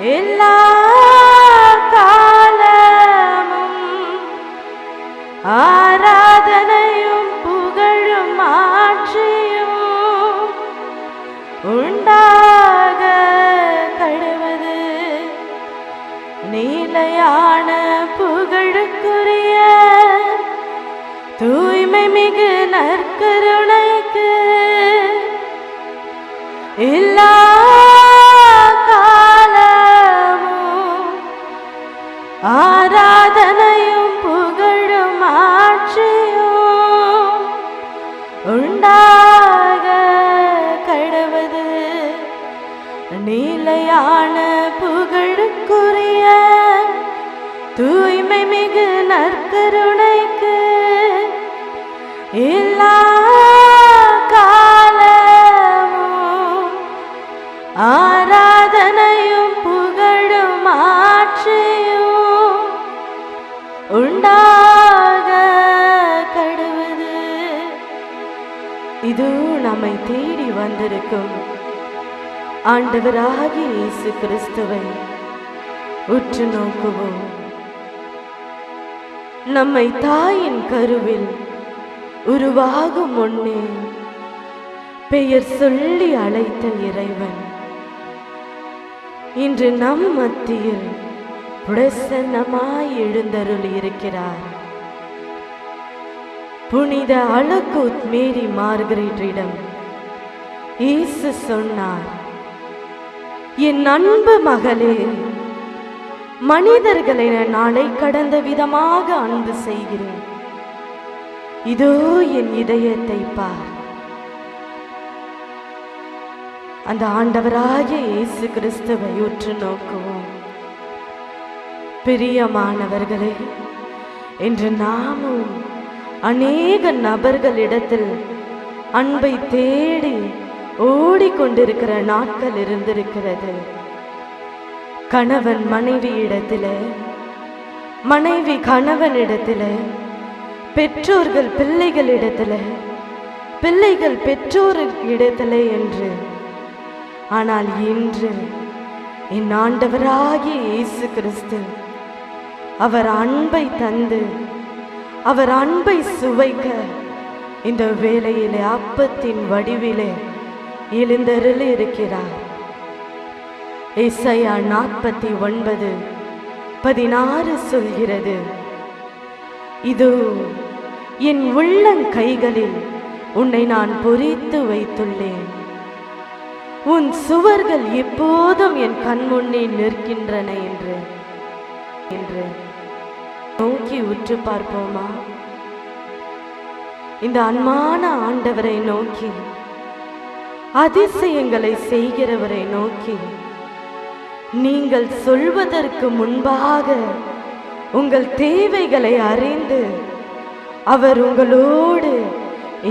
எல்லா காலமும் ஆராதனையும் புகழும் ஆட்சியும் உண்டாக கடவது. நீலையான புகழுக்குரிய தூய்மை மிகு நற்கருணைக்கு எல்லா காலமும் ஆராதனையும் புகழும் ஆட்சியும் உண்டாக கடவது. நீலையான புகழுக்குரிய தூய்மை மிகு நற்கருணைக்கு எல்லா காலமும் ஆராதனையும் புகழும் ஆட்சியும் உண்டாக கடவது. இது நம்மை தேடி வந்திருக்கும் ஆண்டவராகிய இயேசு கிறிஸ்துவை உற்று நோக்குவோம். நம்மை தாயின் கருவில் உருவாகும் முன்னே பெயர் சொல்லி அழைத்த இறைவன் இன்று நம் மத்தியில் பிரசன்னமாய் எழுந்தருளி இருக்கிறார். புனித அலகூத் மேரி மார்கரெட்டிடம் இயேசு சொன்னார், என் அன்பு மகளே, மனிதர்களை நாளை கடந்த விதமாக அன்பு செய்கிறேன். இதோ என் இதயத்தை பார். அந்த ஆண்டவராகிய இயேசு கிறிஸ்துவை உற்று நோக்குவோம். பிரியமானவர்களே, இன்று நாமும் அநேக நபர்களிடத்தில் அன்பை தேடி ஓடிக்கொண்டிருக்கிற நாட்கள் இருந்திருக்கிறது. கணவன் மனைவி இடத்திலே, மனைவி கணவனிடத்திலே, பெற்றோர்கள் பிள்ளைகளிடத்திலே, பிள்ளைகள் பெற்றோரிடத்திலே என்று. ஆனால் இன்று என் ஆண்டவராகிய இயேசு கிறிஸ்து அவர் அன்பை தந்து அவர் அன்பை சுவைக்க இந்த வேளையிலே அப்பத்தின் வடிவிலே எழுந்தருளி இருக்கிறார். ஏசாயா 49:16 சொல்கிறது, இதோ என் உள்ளங்கைகளில் உன்னை நான் பொறித்து வைத்துள்ளேன், உன் சுவர்கள் எப்போதும் என் கண்முன்னே நிற்கின்றன என்று நோக்கி உற்று பார்ப்போமா? இந்த அன்பான ஆண்டவரை நோக்கி, அதிசயங்களை செய்கிறவரை நோக்கி, நீங்கள் சொல்வதற்கு முன்பாக உங்கள் தேவைகளை அறிந்து அவர் உங்களோடு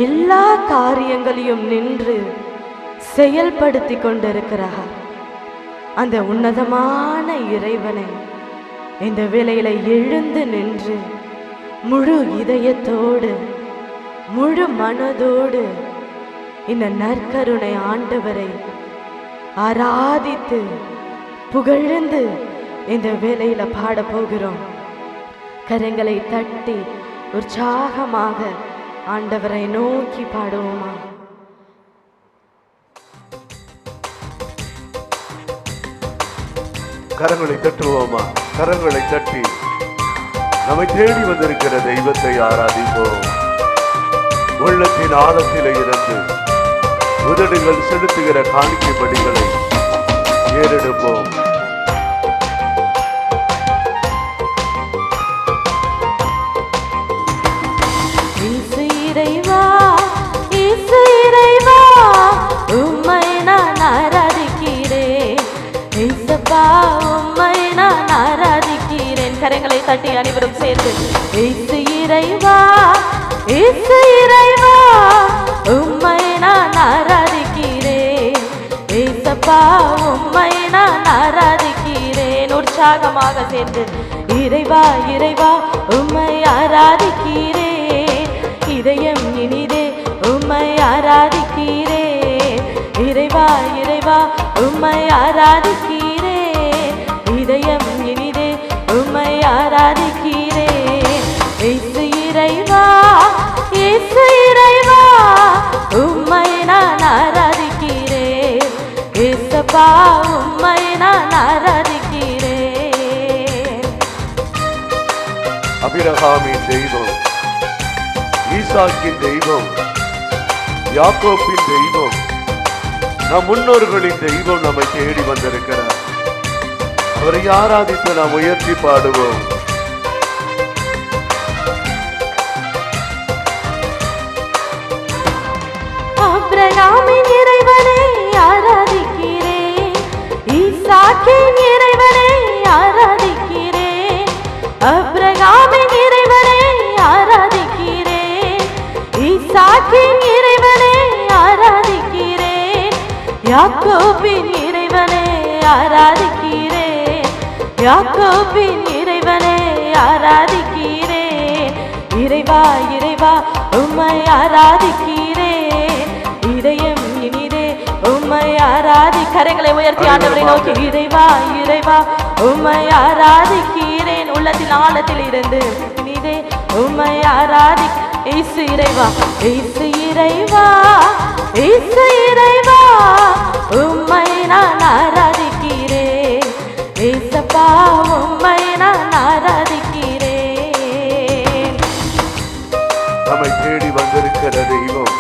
எல்லா காரியங்களையும் நின்று செயல்படுத்தி கொண்டிருக்கிறார். அந்த உன்னதமான இறைவனை இந்த வேளையில எழுந்து நின்று முழு இதயத்தோடு முழு மனதோடு இந்த நற்கருணை ஆண்டவரை ஆராதித்து புகழ்ந்து இந்த வேளையில பாட போகிறோம். கரங்களை தட்டி உற்சாகமாக ஆண்டவரை நோக்கி பாடுவோமா? கரங்களை தட்டுவோமா? கரங்களை தட்டி நம்மை தேடி வந்திருக்கிற தெய்வத்தை ஆராதிப்போம். உள்ளத்தின் ஆழத்திலே இருந்து உதடுகள் செலுத்துகிற காணிக்கை படிகளை ஏறெடுப்போம். உம்மை நான் ஆராதிக்கிறேன், உம்மை நான் ஆராதிக்கிறேன். கரங்களை தட்டி அனைவரும் சேர்ந்து, இயேசு இறைவா, இயேசு இறைவா, உம்மை நான் ஆராதிக்கிறேன், இயேசப்பா உம்மை நான் ஆராதிக்கிறேன். உற்சாகமாக சேர்ந்து, இறைவா இறைவா உம்மை ஆராதிக்கிறேன், இதயம் இனிதே உம்மை ஆராதிக்கிறேன், இறைவா இறைவா உம்மை ஆராதிக்கிறேன், இதயம் இனிதே உம்மை ஆராதிக்கிறேன். இயேசு இறைவா, இயேசு இறைவா, உம்மை நான் ஆராதிக்கிறேன். இயேசப்பா, உம்மை நான் ஆராதிக்கிறேன். அபிரகாமின் தெய்வம், ஈசாக்கின் தெய்வம், யாக்கோப்பின் தெய்வம், நம் முன்னோர்களின் தெய்வம் நம்மை தேடி வந்திருக்கிறார். அவரை ஆராதித்து நாம் உயர்த்தி பாடுவோம். ஆபிரகாமின் இறைவனை ஆராதிக்கிறேன். ஈசாக்கின் இறைவனை ஆராதிக்கிறேன். ஆபிரகாமின் இறைவனை ஆராதிக்கிறேன். ஈசாக்கின் இறைவனை ஆராதிக்கிறேன். யாக்கோபின் இறைவனை ஆராதிக்கிறேன். யாக்கோபின் இறைவனை ஆராதிக்கிறேன். இறைவா, இறைவா, உம்மை ஆராதிக்கிறேன். இதயம் இனிதே உம்மை ஆராதி. கரங்களை உயர்த்தி ஆண்டவரை நோக்கி, இறைவா, இறைவா, உம்மை ஆராதிக்கிறேன். உள்ளத்தின் ஆழத்தில் இருந்து இனிதே உம்மை ஆராதி. இயேசு இறைவா, இயேசு இறைவா, இயேசு இறைவா, உம்மை நான் ஆராதிக்கிறேன். இயேசப்பா, உம்மை நான் ஆராதிக்கிறேன். நம்மை தேடி வந்திருக்கிற தெய்வம்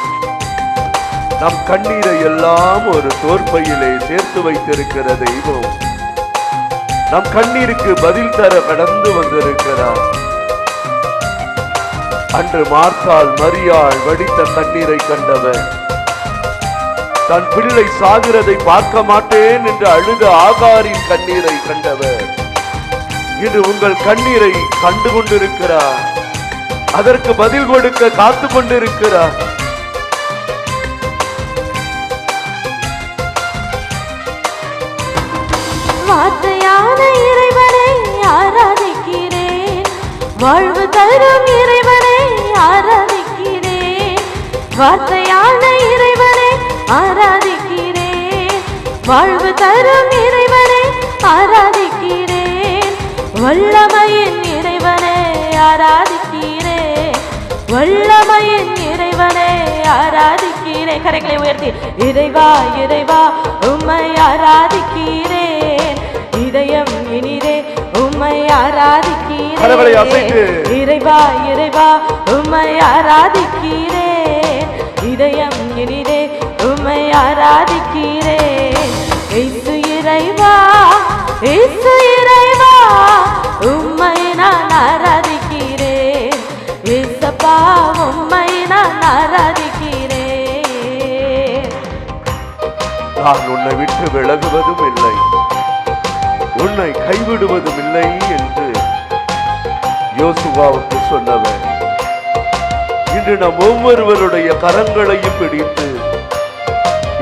நம் கண்ணீரை எல்லாம் ஒரு தோற்பையிலே சேர்த்து வைத்திருக்கிற தெய்வம் நம் கண்ணீருக்கு பதில் தர கடந்து வந்திருக்கிறார். அன்று மார்த்தாள் மரியாள் வடித்த கண்ணீரை கண்டவர், தன் பிள்ளை சாகிறதை பார்க்க மாட்டேன் என்று அழுத ஆகாரின் கண்ணீரை கண்டவர், இன்று உங்கள் கண்ணீரை கண்டு கொண்டிருக்கிறார். அதற்கு பதில் கொடுக்க காத்து கொண்டிருக்கிறார். வார்த்தையான இறைவனை ஆராதிக்கிறேன். வாழ்வு தரும் இறைவனை ஆராதிக்கிறேன். வார்த்தையான இறைவனை ஆராதிக்கிறேன். வாழ்வு தரும் இறைவனை ஆராதிக்கிறேன். வல்லமையின் இறைவனை ஆராதிக்கிறேன். வல்லமையின் இறைவனை ஆராதிக்கிறேன். கரைகளை உயர்த்தி, இறைவா, இறைவா, உம்மை ஆராதிக்கிறேன். இதயம் இனிதே உம்மை ஆராதிக்கிறேன். இறைவா, இறைவா, உம்மை ஆராதிக்கிறேன். இதயம் இனிதே உம்மை ஆராதிக்கிறேன். இயேசு இறைவா, இயேசு இறைவா, உம்மை நான் ஆராதிக்கிறேன். இயேசப்பா, உம்மை நான் ஆராதிக்கிறேன். நான் உன்னை விட்டு விலகுவதும் இல்லை, உன்னை கைவிடுவதும் இல்லை என்று யோசுவாவுக்கு சொன்னவர், இன்று நம் ஒவ்வொருவருடைய கரங்களையும் பிடித்து,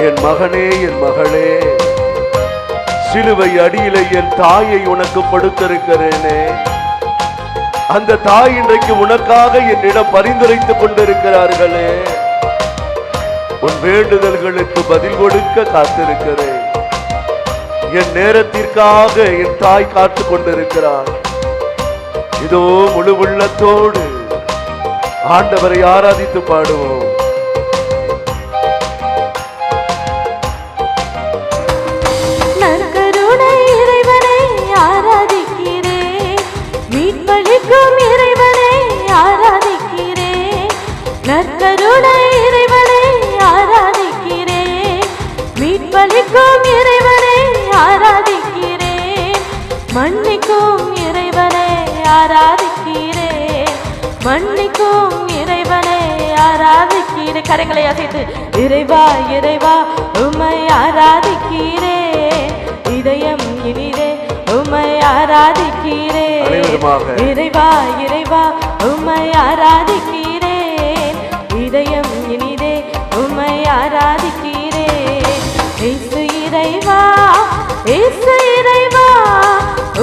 என் மகனே, என் மகளே, சிலுவை அடியிலே என் தாயை உனக்கு கொடுத்திருக்கிறேனே, அந்த தாய் இன்றைக்கு உனக்காக என்னிடம் பரிந்துரைத்துக் கொண்டிருக்கிறார்களே, உன் வேண்டுதல்களுக்கு பதில் கொடுக்க காத்திருக்கிறேன். என் நேரத்திற்காக என் தாய் காத்து கொண்டிருக்கிறார். இதோ முழு உள்ளத்தோடு ஆண்டவரை ஆராதித்து பாடுவோம். நற்கருணை இறைவனை ஆராதிக்கிறேன். மீட்பளிக்கும் இறைவனை ஆராதிக்கிறேன். நற்கருணை இறைவனை ஆராதிக்கிறேன். மீட்பளிக்கும் இறைவனை ஆராதிக்கிறேன். மன்னிக்கும் இறைவனை ஆராதிக்கிறேன். மன்னிக்கும் இறைவனை ஆராதிக்கிறேன். கரங்களை அசைத்து, இறைவா, இறைவா, உம்மை ஆராதிக்கிறேன். இதயம் இனிதே உம்மை ஆராதிக்கிறேன். இறைவா, இறைவா, உம்மை ஆராதிக்கிறேன். இதயம் இனிதே உம்மை ஆராதிக்கிறேன். இயேசு இறைவா, இயேசு இறைவா,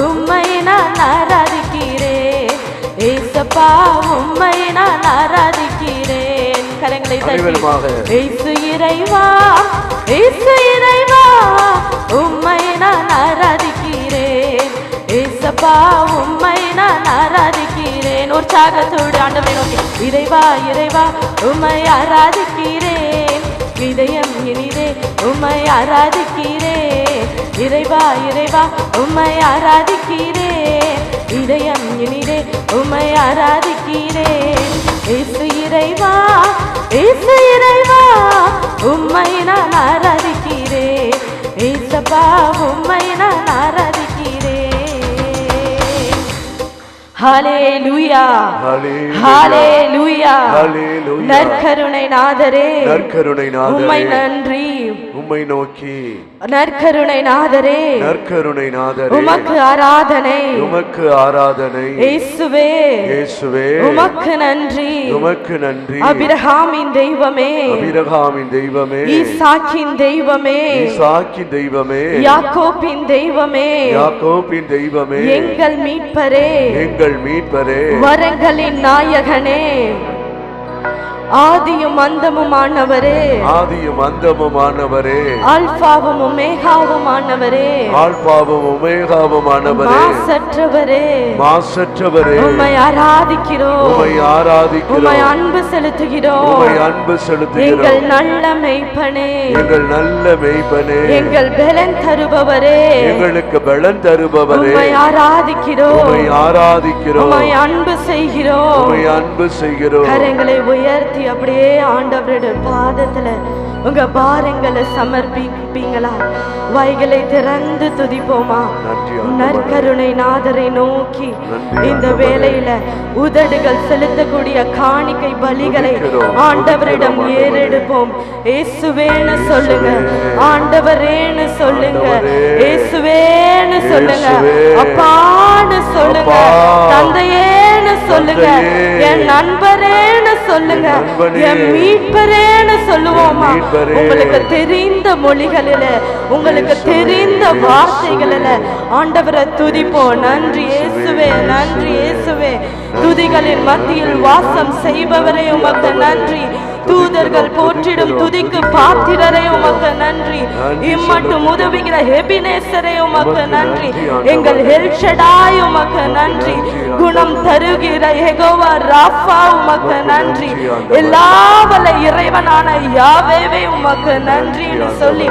உம்மை நான் ஆராதிக்கிறேன். இயேசப்பா, உம்மை நான் ஆராதிக்கிறேன். கரங்களை தட்டி, இயேசு இறைவா, இயேசு இறைவா, உம்மை நான் ஆராதிக்கிறேன். உற்சாகத்தோடு ஆண்டவரை நோக்கி இறைவா இறைவா உம்மை ஆராதிக்கிறேன், இதயம் இனிதே உம்மை ஆராதிக்கிறேன், இறைவா இறைவா உம்மை ஆராதிக்கிறேன், இதயம் இனிதே உம்மை ஆராதிக்கிறேன். இயேசு இறைவா இயேசு இறைவா உம்மை நான் ஆராதிக்கிறேன், இயேசப்பா உம்மை நான் ஆராதிக்கிறேன். ஹல்லேலூயா ஹல்லேலூயா ஹல்லேலூயா. நற்கருணை நாதரே நற்கருணை நாதரே உம்மை நன்றி, உம்மை நோக்கி நற்கருணை நாதரே நற்கருணை நாதரே உமக்கு ஆராதனை, உமக்கு ஆராதனை. இயேசுவே இயேசுவே உமக்கு நன்றி, உமக்கு நன்றி. அபிரகாமின் தெய்வமே, அபிரகாமின் தெய்வமே, ஈசாக்கின் தெய்வமே, ஈசாக்கின் தெய்வமே, யாக்கோபின் தெய்வமே, யாக்கோபின் தெய்வமே, எங்கள் மீட்பரே, எங்கள் மீட்பரே, வரங்களின் நாயகனே, ஆதியும் அந்தமுமானவரே, ஆதியும் அந்தமுமானவரே, ஆல்பாவும் ஒமேகாவுமானவரே, ஆல்பாவும் ஒமேகாவுமானவரே, மாசற்றவரே, மாசற்றவரே, உம்மை ஆராதிக்கிறோம், உம்மை ஆராதிக்கிறோம், உம்மை அன்பு செலுத்துகிறோம், உம்மை அன்பு செலுத்துகிறோம். எங்கள் நல்ல மெய்ப்பனே, எங்கள் நல்ல மெய்ப்பனே, எங்கள் பலன் தருபவரே, எங்களுக்கு பலன் தருபவரே, உம்மை ஆராதிக்கிறோம், உம்மை ஆராதிக்கிறோம், உம்மை அன்பு செய்கிறோம். உம்மை அன்பு செய்கிறோம். கரங்களை உயர்த்தி அப்படியே ஆண்டவருடைய பாதத்துல உங்க பாரங்களை சமர்ப்பிப்பீங்களா? வாய்களை திறந்து துதிப்போமா? நற்கருணை நாதரை நோக்கி இந்த வேளையில உதடுகள் செலுத்தக்கூடிய காணிக்கை பலிகளை ஆண்டவரிடம் ஏறெடுப்போம். இயேசுவேன்னு சொல்லுங்க, ஆண்டவரேன்னு சொல்லுங்க, இயேசுவேன்னு சொல்லுங்க, அப்பான்னு சொல்லுங்க, தந்தையேன்னு சொல்லுங்க, என் நண்பரேன்னு சொல்லுங்க, என் மீட்பரேன்னு சொல்லுவோமா? உங்களுக்கு தெரிந்த மொழிகளில, உங்களுக்கு தெரிந்த வார்த்தைகளில ஆண்டவரை துதிப்போம். நன்றி இயேசுவே, நன்றி இயேசுவே. துதிகளின் மத்தியில் வாசம் செய்பவரே உமக்கு நன்றி. தூதர்கள் போற்றிடும் துதிக்கு பாத்திரரே உமக்கு நன்றி. இம்மட்டும் உதவுகிற எபினேசரே உமக்கு நன்றி. எங்கள் எல்ஷடாய் உமக்கு நன்றி. குணம் தருகிற யெகோவா ராஃபா உமக்கு நன்றி. எல்லா வல்ல இறைவனான யாவேவே உமக்கு நன்றின்னு சொல்லி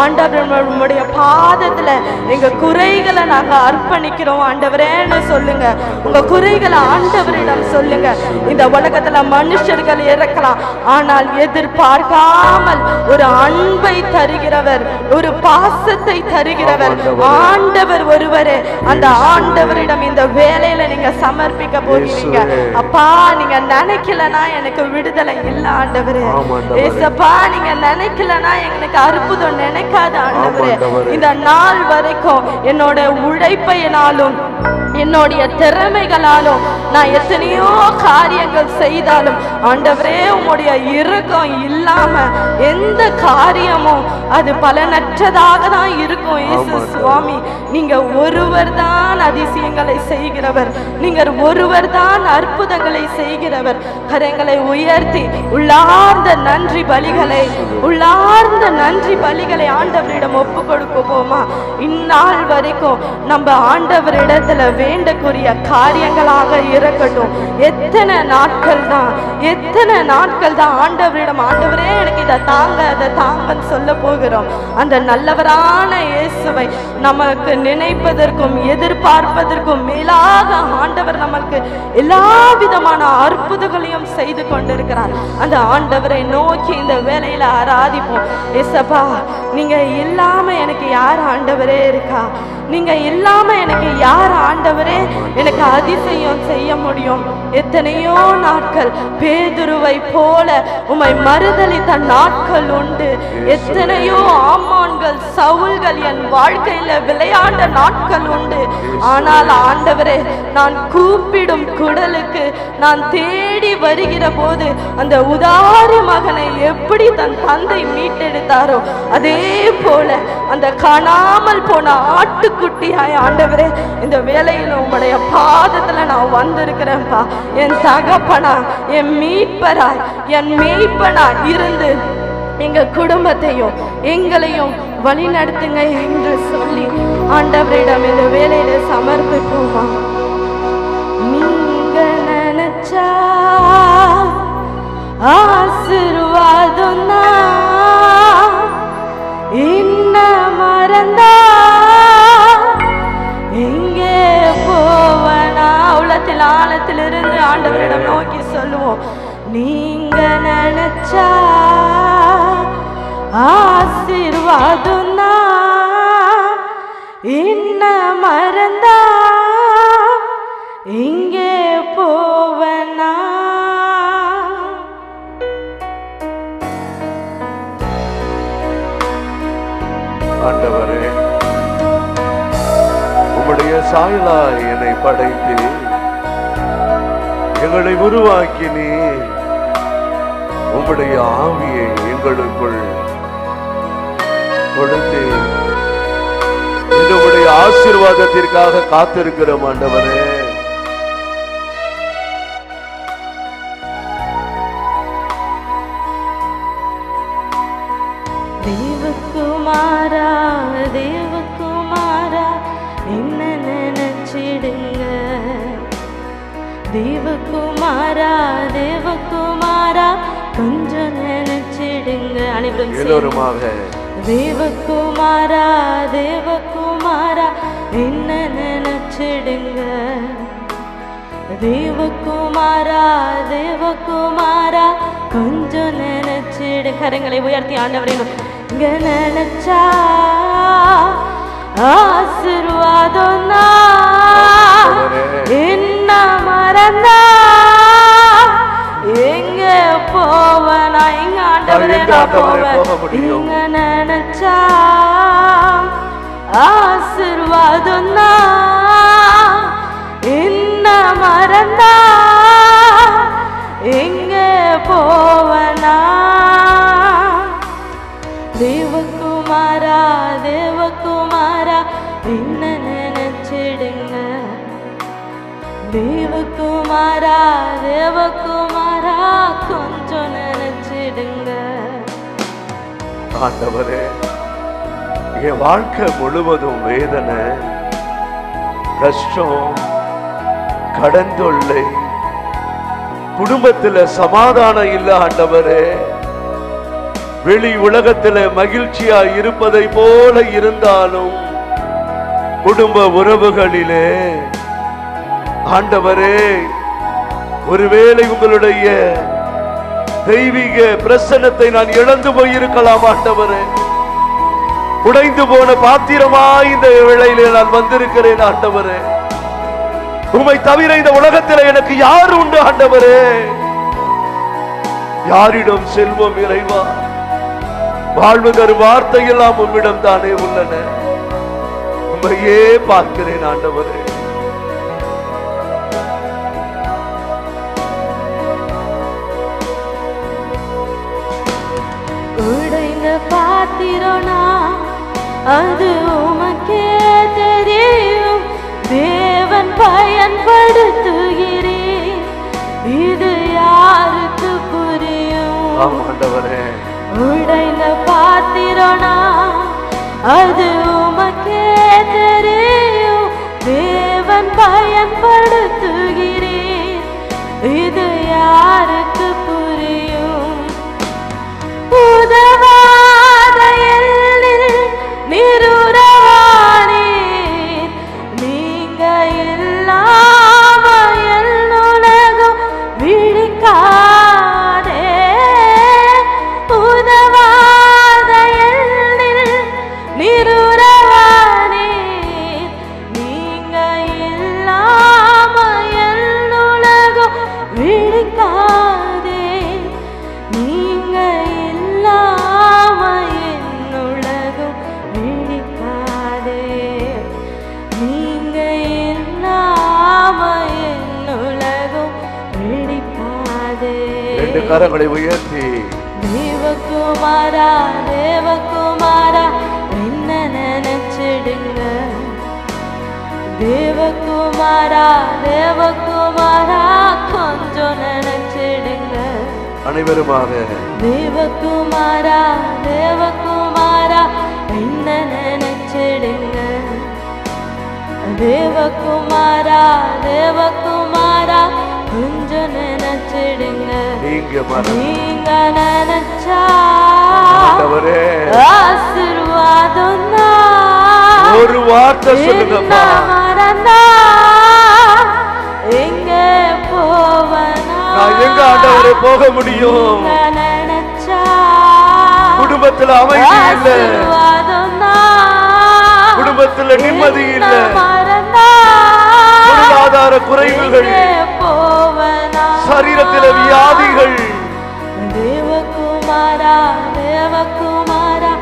ஆண்டவர் உம்முடைய பாதத்துல எங்க குறைகளை நாங்க அர்ப்பணிக்கிறோம் ஆண்டவரேன்னு சொல்லுங்க. உங்க குறைகளை ஆண்டவரிடம் சொல்லுங்க. இந்த உலகத்துல மனுஷர்கள் இறக்கலாம், ஆனால் எதிர்பார்க்காமல் ஒரு அன்பை தருகிறவர், ஒரு பாசத்தை தருகிறவர் ஆண்டவர் ஒருவரே. அந்த ஆண்டவரிடம் இந்த வேலையில நீங்க சமர்ப்பிக்க போகிறீங்க. அப்பா, நீங்க நினைக்கலனா எனக்கு விடுதலை இல்ல ஆண்டவரே. ஏசப்பா, நீங்க நினைக்கலனா எனக்கு அற்புதம் நினைக்காத ஆண்டவரே. இந்த நாள் வரைக்கும் என்னோட உழைப்பையினாலும் என்னுடைய திறமைகளாலும் நான் எத்தனையோ காரியங்கள் செய்தாலும் ஆண்டவரே உம்முடைய இரக்கம் இல்லாம எந்த காரியமும் அது பலனற்றதாக தான் இருக்கும். இயேசு சுவாமி, நீங்க ஒருவர் தான் அதிசயங்களை செய்கிறவர், நீங்க ஒருவர் தான் அற்புதங்களை செய்கிறவர். கரங்களை உயர்த்தி உள்ளார்ந்த நன்றி பலிகளை, உள்ளார்ந்த நன்றி பலிகளை ஆண்டவரிடம் ஒப்பு கொடுப்போமா? இந்நாள் வரைக்கும் நம்ம ஆண்டவரிடத்துல வேண்டக்கூடிய காரியங்களாக இருக்கட்டும். எத்தனை நாட்கள் தான் ஆண்டவரிடம் ஆண்டவரே எனக்கு இதை தாங்க, அதை தாங்கன்னு சொல்ல போகிறோம். அந்த நல்லவரான இயேசுவை நமக்கு நினைப்பதற்கும் எதிர்பார்ப்பதற்கும் மேலாக ஆண்டவர் நமக்கு எல்லா விதமான அற்புதங்களையும் செய்து கொண்டிருக்கிறார். அந்த ஆண்டவரை நோக்கி இந்த வேலையில ஆராதிப்போம். ஏசப்பா, நீங்க இல்லாம எனக்கு யார் ஆண்டவரே இருக்கா? நீங்க இல்லாம எனக்கு யார் ஆண்டவரே எனக்கு அதிசயம் செய்ய முடியும்? எத்தனையோ நாட்கள் பேதுருவை போல உம்மை மறுதலித்த நாட்கள் உண்டு. எத்தனையோ ஆமான்கள், சவுல்கள் என் வாழ்க்கையில விளையாண்ட நாட்கள் உண்டு. ஆனால் ஆண்டவரே, நான் கூப்பிடும் குடலுக்கு நான் தேடி வருகிற போது அந்த உதாரி மகனை எப்படி தன் தந்தை மீட்டெடுத்தாரோ அதே போல அந்த காணாமல் போன ஆட்டுக்குட்டியாய் ஆண்டவரே இந்த வேளையில் உம்முடைய பாதத்துல நான் வந்திருக்கிறேன்ப்பா. என் தகப்பனா, என் மீட்பராய், என் மேய்ப்பனா இருந்து எங்க குடும்பத்தையும் எங்களையும் வழி நடத்துங்க என்று சொல்லி ஆண்டவரிடம் இந்த வேளையில சமர்ப்பிப்போமா? நீங்க நினைச்ச ஆசீர்வாதம் தான் என்ன மறந்தா எங்கே போவனா? உள்ளத்தில் ஆழத்திலிருந்து ஆண்டவரிடம் நோக்கி சொல்லுவோம். நீங்க நினைச்சா ஆசீர்வாதம் தான் என்ன மறந்தா எங்கே போவனா? ஆண்டவரே, உம்முடைய சாயலாய் என்னை படைத்து எங்களை உருவாக்கினே. உம்முடைய ஆவியை எங்களுக்குள் கொடுத்து உம்முடைய ஆசீர்வாதத்திற்காக காத்திருக்கிறோம் ஆண்டவரே. தேவகுமாரா தேவகுமாரா என்ன நினைச்சிடுங்க. தேவகுமாரா தேவகுமாரா கொஞ்சம் நினைச்சிடுங்க. அனைவரும் எல்லோருமாக தேவகுமாரா தேவகுமாரா என்ன நினைச்சிடுங்க. தேவகுமாரா தேவகுமாரா கொஞ்சம் நினைச்சிடு. கரங்களை உயர்த்தி ஆண்டவரே இங்க நினைச்சா ஆசீர்வாதம் என்ன மறந்தா எங்க போவனா? எங்க ஆண்டவரே நான் போவேன். இங்க நினைச்சா ஆசீர்வாதம் என்ன மறந்தா எங்க போவனா? தேவகுமாரா தேவகுமாரா என்ன நினைச்சிடுங்க. தேவகுமாரா தேவகுமாரா கொஞ்சம் நினைச்சிடுங்க. ஆண்டவரே, என் வாழ்க்கை முழுவதும் வேதனை, கஷ்டம், கடன் தொல்லை, குடும்பத்துல சமாதானம் இல்ல ஆண்டவரே. வெளி உலகத்துல மகிழ்ச்சியா இருப்பதை போல இருந்தாலும் குடும்ப உறவுகளிலே ஆண்டவரே, ஒருவேளை உங்களுடைய தெய்வீக பிரசன்னத்தை நான் இழந்து போயிருக்கலாம் ஆண்டவரே. உடைந்து போன பாத்திரமா இந்த வேளையிலே நான் வந்திருக்கிறேன் ஆண்டவரே. உம்மை தவிர இந்த உலகத்தில் எனக்கு யார் உண்டு ஆண்டவரே? யாரிடம் செல்வம் இறைவா? வாழ்வு தரும் வார்த்தையெல்லாம் உம்மிடம் தானே உள்ளன. உம்மையே பார்க்கிறேன் ஆண்டவரே. உடைந்த பாத்திரனா அது உமக்கே தெரியும். தேவன் பயன்படுத்துகிறேன், இது யாருக்கு புரியும்? ஆண்டவரே, உடைந்த பாத்திரனா அது உமக்கே தெரியும். தேவன் பயன்படுத்துகிறேன், இது யாருக்கு புரியும்? உதவாத எல்லில் நிருரவானீர், நீங்க இல்லாம என்னுலகம் விழிக்காதே. உதவாத எல்லில் நிருரவானீர், நீங்க இல்லாம என்னுலகம் விழிக்காதே. நீங்க இல்லாம என்னுலகம் விழிக்காதே. நீங்க இல்லாம என்னுலகம் விழிக்காதே. ரெண்டு கரங்களை உயர்த்தி தேவகுமாரா தேவகுமாரா என்ன நினைச்சிடுங்க. தேவகுமாரா தேவகுமாரா கொஞ்சம் நினைச்சிடுங்க. அனைவருமாக தேவகுமாரா தேவகுமாரா என்ன நினைச்சிடுங்க. தேவகுமாரா தேவகுமாரா கொஞ்சம் நினைச்சிடுங்க. நீங்க நினைச்சா ஆண்டவரே ஆசீர்வாதம் தான். ஒரு வார்த்தை சொல்லுங்கப்பா. மறந்தா எங்க போவனா? நான் எங்க ஆண்டவரே போக முடியும்? நினைச்சா குடும்பத்துல அமைதி இல்ல, குடும்பத்துல நிம்மதி இல்ல, பொருளாதார குறைவுகள், சரீரத்தில வியாதிகள். தேவகுமாரா தேவகுமாரா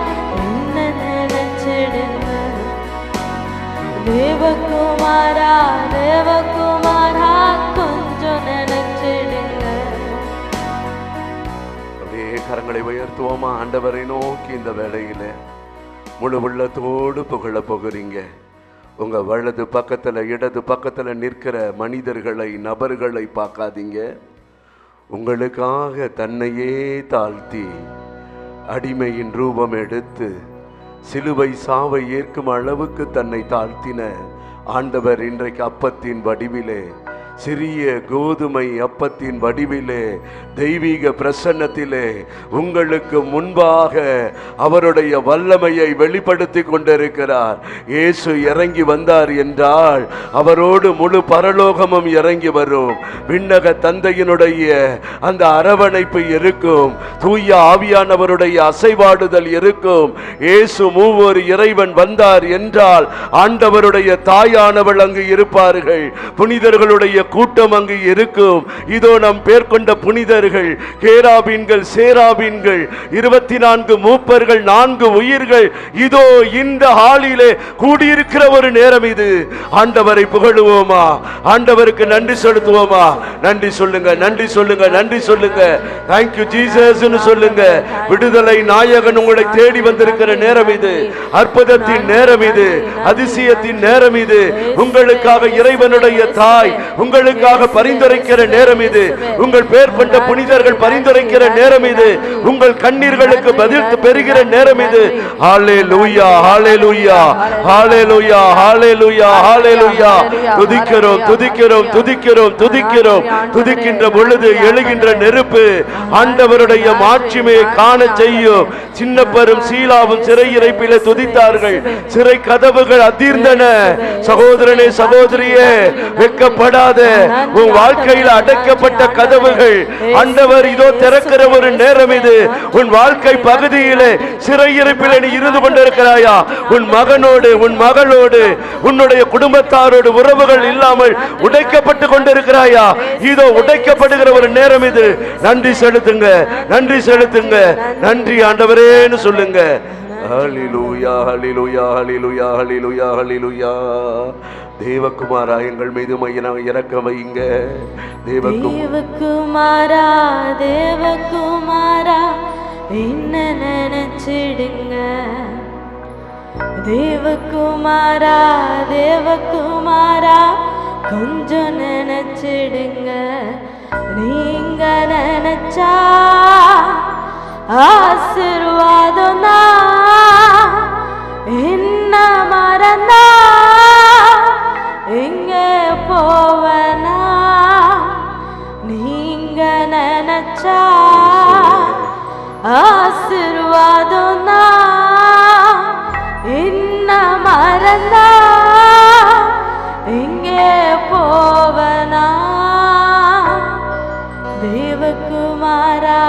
என்ன நினைச்சிடுங்க. தேவகுமாரா தேவகுமாரா கொஞ்சம் நினைச்சிடுங்க. அப்படியே கரங்களை உயர்த்துவோமா ஆண்டவரை நோக்கி இந்த வேளையில முழு உள்ளத்தோடு புகழ போகிறீங்க. உங்க வலது பக்கத்துல இடது பக்கத்துல நிற்கிற மனிதர்களை நபர்களை பார்க்காதீங்க. உங்களுக்காக தன்னையே தாழ்த்தி அடிமையின் ரூபம் எடுத்து சிலுவை சாவை ஏற்கும் அளவுக்கு தன்னை தாழ்த்தின ஆண்டவர் இன்றைக்கு அப்பத்தின் வடிவிலே, சிறிய கோதுமை அப்பத்தின் வடிவிலே, தெய்வீக பிரசன்னத்திலே உங்களுக்கு முன்பாக அவருடைய வல்லமையை வெளிப்படுத்தி கொண்டிருக்கிறார். இயேசு இறங்கி வந்தார் என்றால் அவரோடு முழு பரலோகமும் இறங்கி வரும். விண்ணக தந்தையினுடைய அந்த அரவணைப்பு இருக்கும், தூய ஆவியானவருடைய அசைவாடுதல் இருக்கும். இயேசு மூவர் இறைவன் வந்தார் என்றால் ஆண்டவருடைய தாயானவள் அங்கு இருப்பார்கள், புனிதர்களுடைய கூட்டம் அங்கு இருக்கும். இதோ நம் பேர் கொண்ட புனிதர்கள், கேராபீன்கள், சேராபீன்கள், 24 மூப்பர்கள், 4 உயிர்கள் இதோ இந்த ஹாலிலே கூடியிருக்கிற ஒரு நேரம் இது. ஆண்டவரை புகழுவோமா? ஆண்டவருக்கு நன்றி செலுத்துவோமா? நன்றி சொல்லுங்க, நன்றி சொல்லுங்க, நன்றி சொல்லுங்க. தேங்க்யூ ஜீசஸ் சொல்லுங்க. விடுதலை நாயகன் உங்களை தேடி வந்திருக்கிற நேரம் இது, அற்புதத்தின் நேரம் இது, அதிசயத்தின் நேரம் இது. உங்களுக்காக இறைவனுடைய தாய் உங்களுக்காக பரிந்துரைக்கிற நேரம் இது. உங்கள் பேர் கொண்ட புனிதர்கள் பரிந்துரைக்கிற நேரம் இது. உங்கள் கண்ணீர்களுக்கு பதில் பெறுகிற நேரம் இது. ஹல்லேலூயா, ஹல்லேலூயா, ஹல்லேலூயா, ஹல்லேலூயா, ஹல்லேலூயா. துதிக்கிறோம், துதிக்கிறோம், துதிக்கிறோம், துதிக்கிறோம். துதிக்கின்ற பொழுது எழுகின்ற நெருப்பு ஆண்டவருடைய மாட்சிமையை காண செய்யும். சின்னப்பரும் சீலாவும் சிறையிருப்பிலே துதித்தார்கள், சிறை கதவுகள் அதிர்ந்தன. சகோதரனே, சகோதரியே, வெட்கப்படாத. உன் வாழ்க்கையில் அடைக்கப்பட்ட கதவுகள் ஆண்டவர் இதோ திறக்கிற ஒரு நேரம் இது. உன் வாழ்க்கை பகுதியிலே சிறையிருப்பில் நீ இருந்து கொண்டிருக்கிறாயா? உன் மகனோடு, உன் மகளோடு, உன்னுடைய குடும்பத்தாரோடு உறவுகள் இல்லாமல் உடைக்கப்பட்டு கொண்டிருக்கிறாயா? இதோ உடைக்கப்படுகிற ஒரு நேரம் இது. நன்றி செலுத்துங்க, நன்றி செலுத்துங்க. நன்றி ஆண்டவரேன்னு சொல்லுங்க. ஹல்லேலூயா, ஹல்லேலூயா, ஹல்லேலூயா, ஹல்லேலூயா, ஹல்லேலூயா. தேவகுமாரா எங்கள் மீது இறக்க வைங்க. தேவகுமாரா தேவகுமாரா என்ன நினைச்சிடுங்க. தேவகுமாரா தேவகுமாரா கொஞ்சம் நினைச்சிடுங்க. நீங்க நினைச்சா ஆசீர்வாதம் தான். என்ன மறந்தா எங்கே போவனா? நீங்க நினைச்சா ஆசீர்வாதம் தான். என்ன மறந்தா எங்கே போவனா? தேவகுமாரா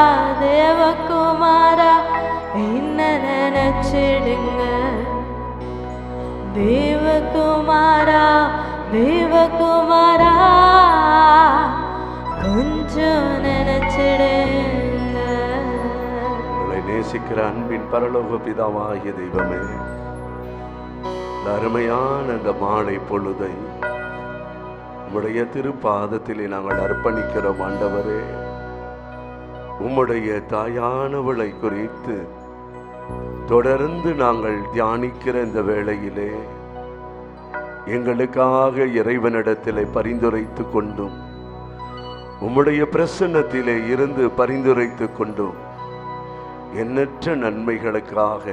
தேவகுமாரா என்ன நினைச்சிடுங்க. தேவகுமாரா தேவகுமாரா கொஞ்சம் நினைச்சிடுங்க. உங்களை நேசிக்கிற அன்பின் பரலோக பிதாவாகிய தெய்வமே, அருமையான அந்த மாலை பொழுதை உம்முடைய திருப்பாதத்திலே நாங்கள் அர்ப்பணிக்கிறோம். ஆண்டவரே, உம்முடைய தாயானவளை குறித்து தொடர்ந்து நாங்கள் தியானிக்கிற இந்த வேளையிலே எங்களுக்காக இறைவனிடத்திலே பரிந்துரைத்து கொண்டும் உம்முடைய பிரசன்னத்திலே இருந்து பரிந்துரைத்து கொண்டும் எண்ணற்ற நன்மைகளுக்காக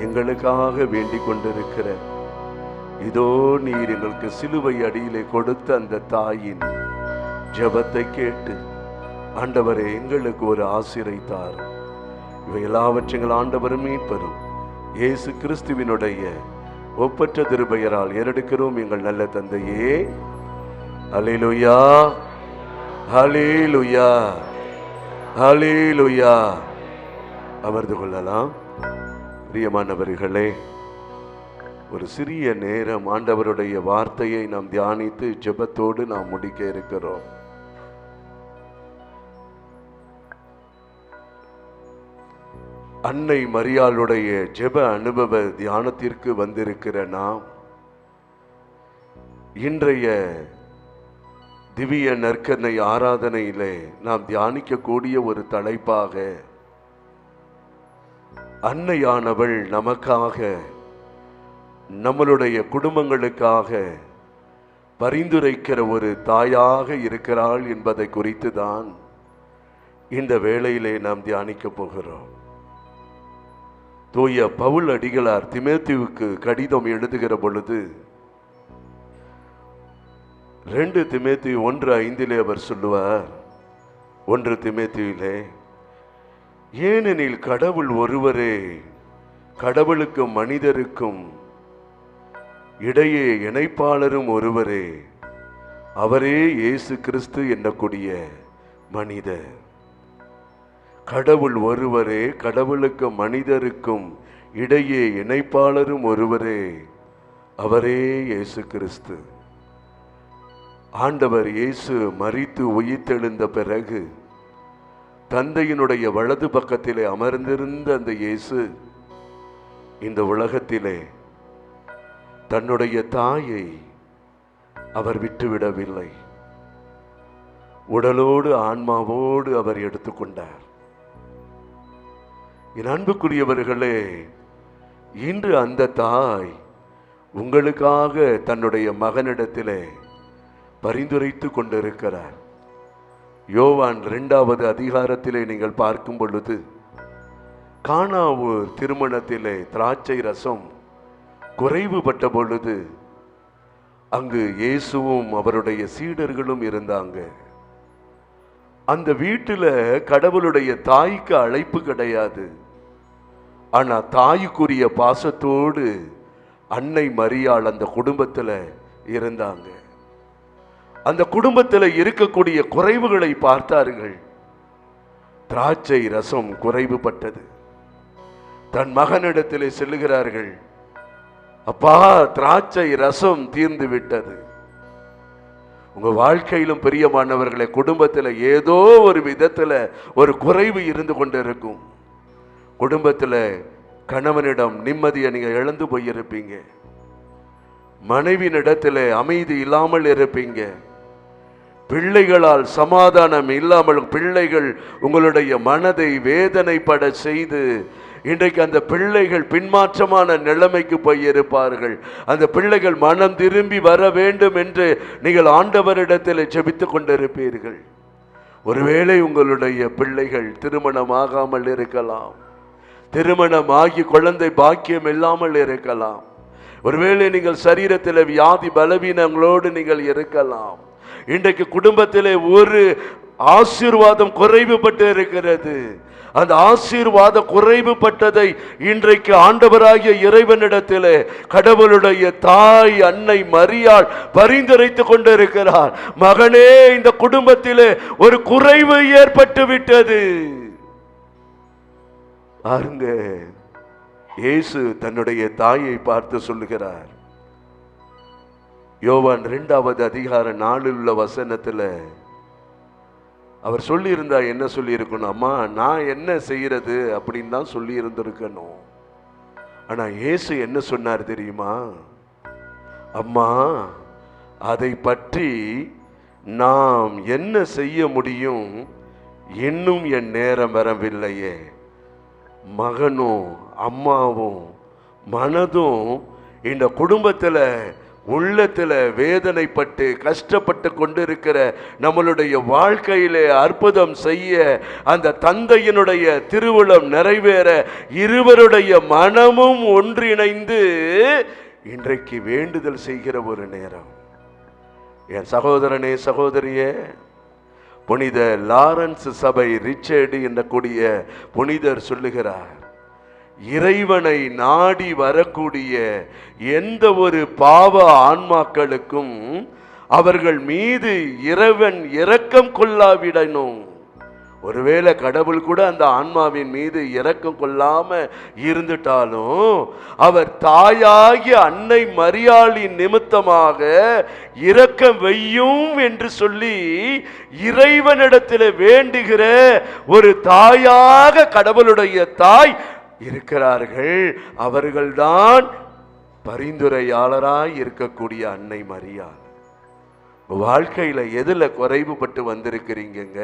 எங்களுக்காக வேண்டிக் கொண்டிருக்கிற இதோ நீர் எங்களுக்கு சிலுவை அடியிலே கொடுத்த அந்த தாயின் ஜெபத்தை கேட்டு ஆண்டவரே எங்களுக்கு ஒரு ஆசிரை தார். இவை எல்லாவற்றையும் ஆண்டவர் மீட்பரும் இயேசு கிறிஸ்துவினுடைய ஒப்பற்ற திருப்பெயரால் ஏறெடுக்கிறோம் எங்கள் நல்ல தந்தையே. அல்லேலூயா, அல்லேலூயா, அல்லேலூயா. அமர்ந்து கொள்ளலாம். பிரியமானவர்களே, ஒரு சிறிய நேரம் ஆண்டவருடைய வார்த்தையை நாம் தியானித்து ஜெபத்தோடு நாம் முடிக்க இருக்கிறோம். அன்னை மரியாளுடைய ஜெப அனுபவ தியானத்திற்கு வந்திருக்கிற நாம் இன்றைய திவ்ய நற்கருணை ஆராதனையிலே நாம் தியானிக்கக்கூடிய ஒரு தலைப்பாக அன்னையானவள் நமக்காக, நம்மளுடைய குடும்பங்களுக்காக பரிந்துரைக்கிற ஒரு தாயாக இருக்கிறாள் என்பதை குறித்து தான் இந்த வேளையிலே நாம் தியானிக்க போகிறோம். தூய பவுல் அடிகளார் திமோத்தேயுவுக்கு கடிதம் எழுதுகிற பொழுது 2 திமோத்தேயு 1:5 அவர் சொல்லுவார். 1 திமோத்தேயுவிலே, ஏனெனில் கடவுள் ஒருவரே, கடவுளுக்கும் மனிதருக்கும் இடையே இணைப்பாளரும் ஒருவரே, அவரே இயேசு கிறிஸ்து என்னக்கூடிய மனிதர். கடவுள் ஒருவரே, கடவுளுக்கும் மனிதருக்கும் இடையே இணைப்பாளரும் ஒருவரே, அவரே இயேசு கிறிஸ்து. ஆண்டவர் இயேசு மரித்து உயிர்த்தெழுந்த பிறகு தந்தையினுடைய வலது பக்கத்திலே அமர்ந்திருந்த அந்த இயேசு இந்த உலகத்திலே தன்னுடைய தாயை அவர் விட்டுவிடவில்லை. உடலோடு ஆன்மாவோடு அவர் எடுத்துக்கொண்டார். என் அன்புக்குரியவர்களே, இன்று அந்த தாய் உங்களுக்காக தன்னுடைய மகனிடத்திலே பரிந்துரைத்து கொண்டிருக்கிறார். யோவான் 2வது அதிகாரத்திலே நீங்கள் பார்க்கும் பொழுது, கானாவூர் திருமணத்திலே திராட்சை ரசம் குறைவுபட்ட பொழுது அங்கு இயேசுவும் அவருடைய சீடர்களும் இருந்தாங்க. அந்த வீட்டில் கடவுளுடைய தாய்க்கு அழைப்பு கிடையாது. ஆனா தாய்க்குரிய பாசத்தோடு அன்னை மரியாள் அந்த குடும்பத்தில் இருந்தாங்க. அந்த குடும்பத்தில் இருக்கக்கூடிய குறைவுகளை பார்த்தார்கள். திராட்சை ரசம் குறைவுபட்டது. தன் மகனிடத்திலே செல்லுகிறார்கள். அப்பா, திராட்சை ரசம் தீர்ந்து விட்டது. உங்க வாழ்க்கையிலும் பிரியமானவர்களே, குடும்பத்தில் ஏதோ ஒரு விதத்தில் ஒரு குறைவு இருந்து கொண்டிருக்கும். குடும்பத்தில் கணவனிடம் நிம்மதியை நீங்க இழந்து போயிருப்பீங்க. மனைவியினிடத்தில் அமைதி இல்லாமல் இருப்பீங்க. பிள்ளைகளால் சமாதானம் இல்லாமல் பிள்ளைகள் உங்களுடைய மனதை வேதனைப்பட செய்து இன்றைக்கு அந்த பிள்ளைகள் பின்மாற்றமான நிலைமைக்கு போயிருப்பார்கள். அந்த பிள்ளைகள் மனம் திரும்பி வர வேண்டும் என்று நீங்கள் ஆண்டவரிடத்தில் ஜெபித்துக் கொண்டிருப்பீர்கள். ஒருவேளை உங்களுடைய பிள்ளைகள் திருமணமாகாமல் இருக்கலாம். திருமணமாகி குழந்தை பாக்கியம் இல்லாமல் இருக்கலாம். ஒருவேளை நீங்கள் சரீரத்தில் வியாதி பலவீனங்களோடு நீங்கள் இருக்கலாம். இன்றைக்கு குடும்பத்திலே ஒரு ஆசீர்வாதம் குறைவுபட்டு இருக்கிறது. அந்த ஆசீர்வாதம் குறைவுபட்டதை இன்றைக்கு ஆண்டவராகிய இறைவனிடத்திலே கடவுளுடைய தாய் அன்னை மரியாள் பரிந்துரைத்துக் கொண்டிருக்கிறார். மகனே, இந்த குடும்பத்திலே ஒரு குறைவு ஏற்பட்டு விட்டது. பாருங்க, இயேசு தன்னுடைய தாயை பார்த்து சொல்லுகிறார். யோவான் 2வது அதிகாரம் 4 உள்ள வசனத்துல அவர் சொல்லி இருந்தா என்ன சொல்லி இருக்கணும்? அம்மா, நான் என்ன செய்யறது அப்படின்னு தான் சொல்லி இருந்திருக்கணும். ஆனா இயேசு என்ன சொன்னார் தெரியுமா? அம்மா, அதை பற்றி நாம் என்ன செய்ய முடியும்? இன்னும் என் நேரம் வரவில்லையே. மகனும் அம்மாவும் மனதும் இந்த குடும்பத்தில் உள்ளத்தில் வேதனைப்பட்டு கஷ்டப்பட்டு கொண்டிருக்கிற நம்மளுடைய வாழ்க்கையிலே அற்புதம் செய்ய, அந்த தந்தையினுடைய திருவுளம் நிறைவேற இருவருடைய மனமும் ஒன்றிணைந்து இன்றைக்கு வேண்டுதல் செய்கிற ஒரு நேரம். என் சகோதரனே, சகோதரியே, புனித லாரன்ஸ் சபை ரிச்சர்டு என்னக்கூடிய புனிதர் சொல்லுகிறார், இறைவனை நாடி வரக்கூடிய எந்த ஒரு பாவ ஆன்மாக்களுக்கும் அவர்கள் மீது இறைவன் இரக்கம் கொள்ளாவிடணும். ஒருவேளை கடவுள் கூட அந்த ஆன்மாவின் மீது இரக்கம் கொள்ளாம இருந்துட்டாலும் அவர் தாயாகிய அன்னை மரியாளின் நிமித்தமாக இரக்கம் வையும் என்று சொல்லி இறைவனிடத்தில் வேண்டுகிற ஒரு தாயாக கடவுளுடைய தாய் இருக்கிறார்கள். அவர்கள்தான் பரிந்துரையாளராய் இருக்கக்கூடிய அன்னை மரியாள். வாழ்க்கையில எதுல குறைவுபட்டு வந்திருக்கிறீங்க?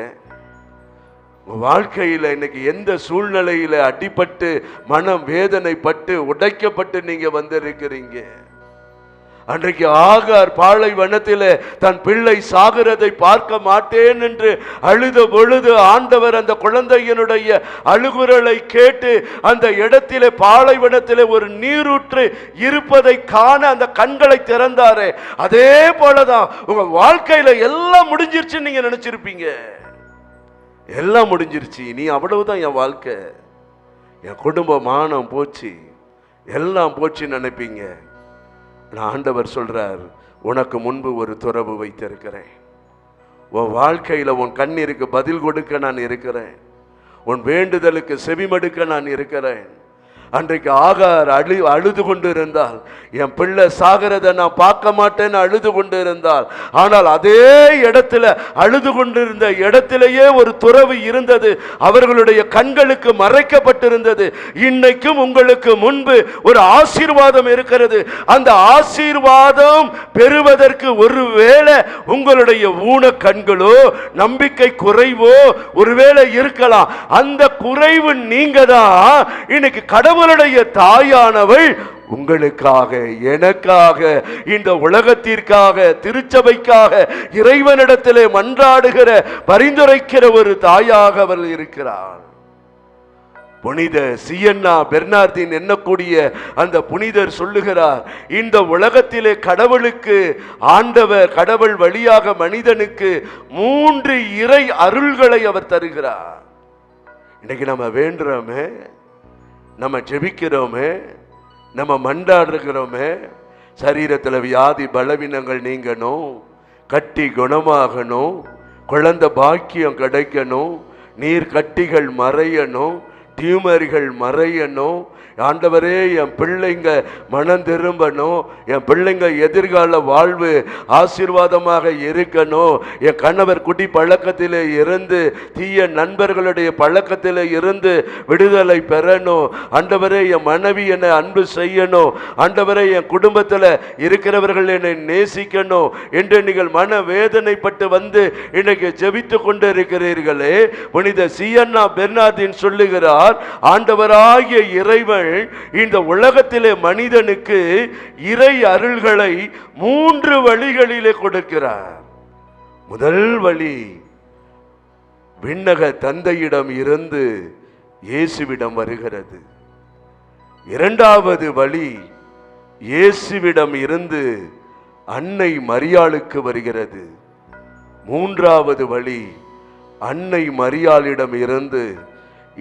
வாழ்க்கையில இன்னைக்கு எந்த சூழ்நிலையில அடிபட்டு மனம் வேதனைப்பட்டு உடைக்கப்பட்டு நீங்க வந்திருக்கிறீங்க? அன்றைக்கு ஆகார் பாலைவனத்தில் தன் பிள்ளை சாகிறதை பார்க்க மாட்டேன் என்று அழுத பொழுது ஆண்டவர் அந்த குழந்தையினுடைய அழுகுரலை கேட்டு அந்த இடத்திலே பாலைவனத்திலே ஒரு நீரூற்று இருப்பதை காண அந்த கண்களை திறந்தாரே, அதே போலதான் உங்க வாழ்க்கையில எல்லாம் முடிஞ்சிருச்சுன்னு நீங்க நினைச்சிருப்பீங்க. எல்லாம் முடிஞ்சிருச்சு, நீ அவ்வளவுதான் என் வாழ்க்கை, என் குடும்ப மானம் போச்சு, எல்லாம் போச்சுன்னு நினைப்பீங்க. ஆண்டவர் சொல்றார், உனக்கு முன்பு ஒரு துறவு வைத்திருக்கிறேன். உன் வாழ்க்கையில உன் கண்ணீருக்கு பதில் கொடுக்க நான் இருக்கிறேன். உன் வேண்டுதலுக்கு செவிமடுக்க நான் இருக்கிறேன். அன்றைக்கு ஆகார் அழுது கொண்டு இருந்தால், என் பிள்ளை சாகிறத நான் பார்க்க மாட்டேன்னு அழுது கொண்டு இருந்தால், ஆனால் அதே இடத்துல அழுது கொண்டிருந்த இடத்திலேயே ஒரு துறவு இருந்தது, அவர்களுடைய கண்களுக்கு மறைக்கப்பட்டிருந்தது. இன்னைக்கும் உங்களுக்கு முன்பு ஒரு ஆசீர்வாதம் இருக்கிறது. அந்த ஆசீர்வாதம் பெறுவதற்கு ஒருவேளை உங்களுடைய ஊன கண்களோ நம்பிக்கை குறைவோ ஒருவேளை இருக்கலாம். அந்த குறைவு நீங்க தான் இன்னைக்கு கடவுளுடைய தாயானவள் உங்களுக்காக, எனக்காக, இந்த உலகத்திற்காக, திருச்சபைக்காக இறைவனிடத்திலே மன்றாடுகிற பரிந்துரைக்கிற ஒரு தாயாக அவள் இருக்கிறார். புனித சியன்னா பெர்னார்டின் எண்ணக்கூடிய அந்த புனிதர் சொல்லுகிறார், இந்த உலகத்திலே கடவுளுக்கு கடவுள் வழியாக மனிதனுக்கு 3 இறை அருள்களை அவர் தருகிறார். இன்னைக்கு நம்ம வேண்டுறோமே, நம்ம ஜெபிக்கிறோமே, நம்ம மன்றாடுகிறோமே, சரீரத்தில் வியாதி பலவீனங்கள் நீங்கணும், கட்டி குணமாகணும், குழந்தை பாக்கியம் கிடைக்கணும், நீர் கட்டிகள் மறையணும், டியூமர்கள் மறையணும். ஆண்டவரே, என் பிள்ளைங்க மனம் திரும்பணும், என் பிள்ளைங்க எதிர்கால வாழ்வு ஆசீர்வாதமாக இருக்கணும், என் கணவர் குடி பழக்கத்திலே இருந்து தீய நண்பர்களுடைய பழக்கத்திலே இருந்து விடுதலை பெறணும். ஆண்டவரே, என் மனைவி என்னை அன்பு செய்யணும், ஆண்டவரே என் குடும்பத்தில் இருக்கிறவர்கள் என்னை நேசிக்கணும் என்று நீங்கள் மன வேதனைப்பட்டு வந்து இன்னைக்கு ஜெபித்து கொண்டு இருக்கிறீர்களே, புனித சியன்னா பெர்னார்டின் சொல்லுகிறார், ஆண்டவராகிய இறைவன் இந்த உலகத்திலே மனிதனுக்கு இறை அருள்களை 3 வழிகளிலே கொடுக்கிறார். முதல் வழி விண்ணக தந்தையிடம் இருந்து இயேசுவிடம் வருகிறது. இரண்டாவது வழி இயேசுவிடம் இருந்து அன்னை மரியாளுக்கு வருகிறது. மூன்றாவது வழி அன்னை மரியாளிடம் இருந்து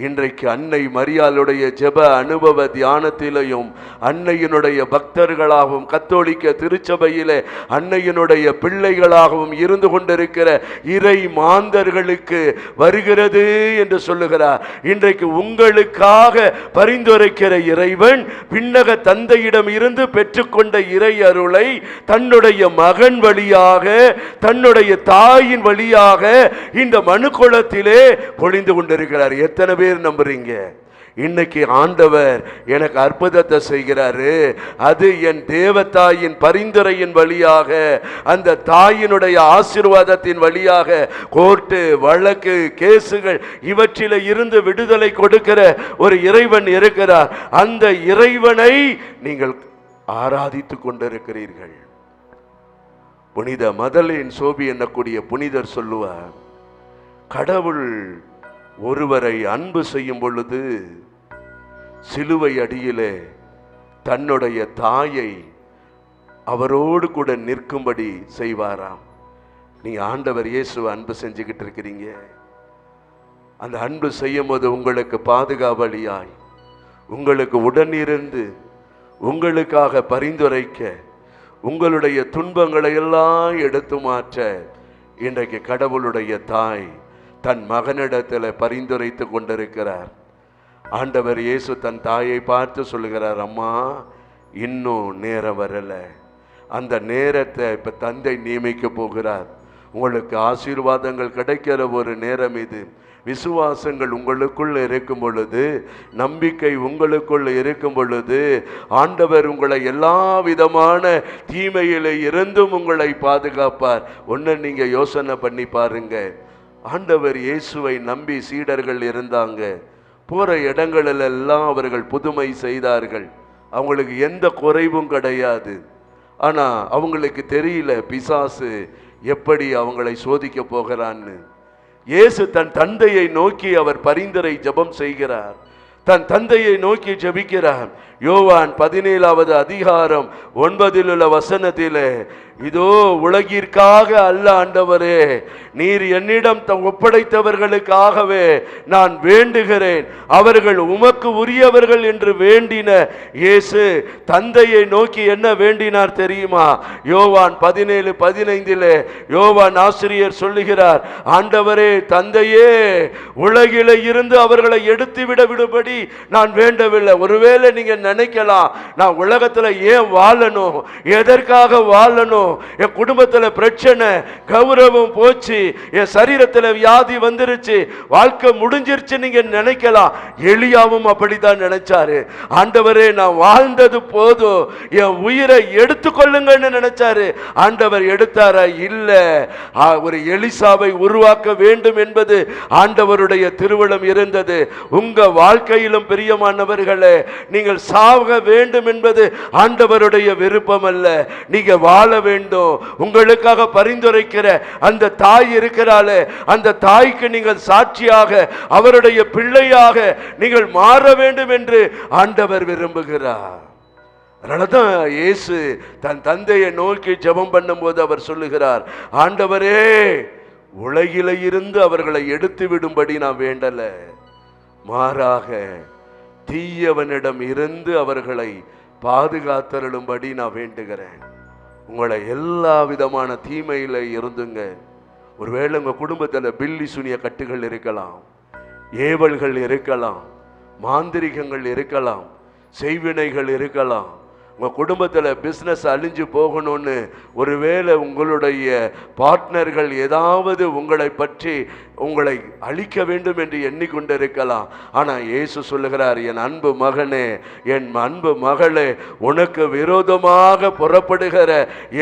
இன்றைக்கு அன்னை மரியாளுடைய ஜெப அனுபவ தியானத்திலையும் அன்னையினுடைய பக்தர்களாகவும் கத்தோலிக்க திருச்சபையிலே அன்னையினுடைய பிள்ளைகளாகவும் இருந்து கொண்டிருக்கிற இறை மாந்தர்களுக்கு வருகிறது என்று சொல்லுகிறார். இன்றைக்கு உங்களுக்காக பரிந்துரைக்கிற இறைவன் விண்ணக தந்தையிடம் இருந்து பெற்றுக்கொண்ட இறை அருளை தன்னுடைய மகன் வழியாக, தன்னுடைய தாயின் வழியாக இந்த மனுக்குலத்திலே பொழிந்து கொண்டிருக்கிறார். எத்தனை பேர் நம்புறீங்க? இன்னைக்கு ஆண்டவர் எனக்கு அற்புதத்தை செய்கிறாரு, அது என் தேவதாயின் பரிந்துரையின் வழியாக, அந்த தாயினுடைய ஆசீர்வாதத்தின் வழியாக கோர்ட்டு வழக்கு கேசுகள் இவற்றில இருந்து விடுதலை கொடுக்கிற ஒரு இறைவன் இருக்கிறார். அந்த இறைவனை நீங்கள் ஆராதித்து கொண்டிருக்கிறீர்கள். புனித மதலேன் சோபி என்னக்கூடிய புனிதர் சொல்லுவார், கடவுள் ஒருவரை அன்பு செய்யும் பொழுது சிலுவை அடியிலே தன்னுடைய தாயை அவரோடு கூட நிற்கும்படி செய்வாராம். நீங்க ஆண்டவர் இயேசுவை அன்பு செஞ்சுக்கிட்டு இருக்கிறீங்க. அந்த அன்பு செய்யும் போது உங்களுக்கு பாதுகாவலியாய், உங்களுக்கு உடனிருந்து உங்களுக்காக பரிந்துரைக்க, உங்களுடைய துன்பங்களை எல்லாம் எடுத்து மாற்ற இன்றைக்கு கடவுளுடைய தாய் தன் மகனிடத்தில் பரிந்துரைத்து கொண்டிருக்கிறார். ஆண்டவர் இயேசு தன் தாயை பார்த்து சொல்லுகிறார், அம்மா இன்னும் நேரம் வரல, அந்த நேரத்தை இப்ப தந்தை நியமிக்க போகிறார். உங்களுக்கு ஆசீர்வாதங்கள் கிடைக்கிற ஒரு நேரம் இது. விசுவாசங்கள் உங்களுக்குள் இருக்கும் பொழுது, நம்பிக்கை உங்களுக்குள் இருக்கும் பொழுது, ஆண்டவர் உங்களை எல்லா விதமான தீமையில இருந்தும் உங்களை பாதுகாப்பார். ஒன்னு நீங்க யோசனை பண்ணி பாருங்க. ஆண்டவர் இயேசுவை நம்பி சீடர்கள் இருந்தாங்க. போற இடங்களிலெல்லாம் அவர்கள் புதுமை செய்தார்கள். அவங்களுக்கு எந்த குறைவும் கிடையாது. ஆனா அவங்களுக்கு தெரியல பிசாசு எப்படி அவங்களை சோதிக்க போகிறான்னு. இயேசு தன் தந்தையை நோக்கி அவர் பரிந்துரை ஜெபம் செய்கிறார். தன் தந்தையை நோக்கி ஜெபிக்கிறார். யோவான் 17வது அதிகாரம் 9 வசனத்திலே, இதோ உலகிற்காக அல்ல ஆண்டவரே, நீர் என்னிடம் ஒப்படைத்தவர்களுக்காகவே நான் வேண்டுகிறேன், அவர்கள் உமக்கு உரியவர்கள் என்று வேண்டின இயேசு தந்தையை நோக்கி என்ன வேண்டினார் தெரியுமா? யோவான் 17:15 யோவான் ஆசிரியர் சொல்லுகிறார், ஆண்டவரே தந்தையே, உலகில இருந்து அவர்களை எடுத்து விடும்படி நான் வேண்டவில்லை. ஒருவேளை நீங்க நினைக்கலாம், நான் உலகத்துல ஏன் வாழணும், எதற்காக வாழணும், என் குடும்பத்துல பிரச்சனை, கௌரவம் போச்சு, என் சரீரத்துல வியாதி வந்துருச்சு, வாழ்க்கை முடிஞ்சிருச்சு நீங்க நினைக்கலாம். எலியாவும் அப்படித்தான் நினைச்சாரு. ஆண்டவரே நான் வாழ்ந்தது போதும், என் உயிரை எடுத்துக்கொள்ளுங்கன்னு நினைச்சாரு. ஆண்டவர் எடுத்தாரா? இல்ல. ஒரு எலிசாவை உருவாக்க வேண்டும் என்பது ஆண்டவருடைய திருவுளம் இருந்தது. உங்க வாழ்க்கையிலும் பிரியமானவர்களே, நீங்கள் சாக வேண்டும் என்பது ஆண்டவருடைய விருப்பம் அல்ல. நீங்க வாழ வேண்டும். உங்களுக்காக பரிந்துரைக்கிற அந்த தாய் இருக்கிறாளே, அந்த தாய்க்கு நீங்கள் சாட்சியாக, அவருடைய பிள்ளையாக நீங்கள் மாற வேண்டும் என்று ஆண்டவர் விரும்புகிறார். அதனாலதான் இயேசு தன் தந்தையை நோக்கி ஜெபம் பண்ணும்போது அவர் சொல்லுகிறார், ஆண்டவரே உலகில இருந்து அவர்களை எடுத்து விடும்படி நான் வேண்டல, மாறாக தீயவனிடம் இருந்து அவர்களை பாதுகாத்தருளும்படி நான் வேண்டுகிறேன். உங்களை எல்லா விதமான தீமையில இருந்துங்க. ஒருவேளை உங்க குடும்பத்தில் பில்லி சுனிய கட்டுகள் இருக்கலாம், ஏவல்கள் இருக்கலாம், மாந்திரிகங்கள் இருக்கலாம், செய்வினைகள் இருக்கலாம். உங்க குடும்பத்தில் பிசினஸ் அழிஞ்சு போகணும்னு ஒருவேளை உங்களுடைய பார்ட்னர்கள் ஏதாவது உங்களை பற்றி உங்களை அழிக்க வேண்டும் என்று எண்ணிக்கொண்டிருக்கலாம். ஆனா இயேசு சொல்லுகிறார், என் அன்பு மகனே, என் அன்பு மகளே, உனக்கு விரோதமாக புறப்படுகிற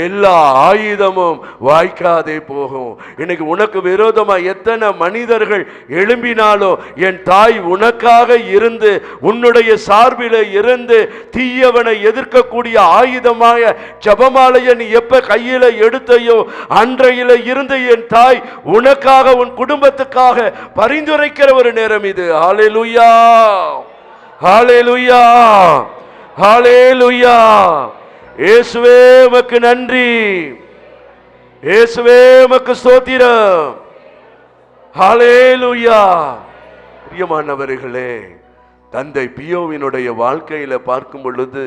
எல்லா ஆயுதமும் வாய்க்காதே போகும். இன்னைக்கு உனக்கு விரோதமா எத்தனை மனிதர்கள் எழும்பினாலும் என் தாய் உனக்காக இருந்து, உன்னுடைய சார்பில இருந்து தீயவனை எதிர்க்கக்கூடிய ஆயுதமாக ஜெபமாலைய நீ எப்ப கையில எடுத்தையோ அன்றையில இருந்து என் தாய் உனக்காக, உன் குடும்பத்துக்காக பரிந்துரைக்கிற ஒரு நேரம் இது. ஹல்லேலூயா, ஹல்லேலூயா, ஹல்லேலூயா. இயேசுவே உமக்கு நன்றி, இயேசுவே உமக்கு ஸ்தோத்திரம். ஹல்லேலூயா. பிரியமானவர்களே, தந்தை பியோவினுடைய வாழ்க்கையில பார்க்கும் பொழுது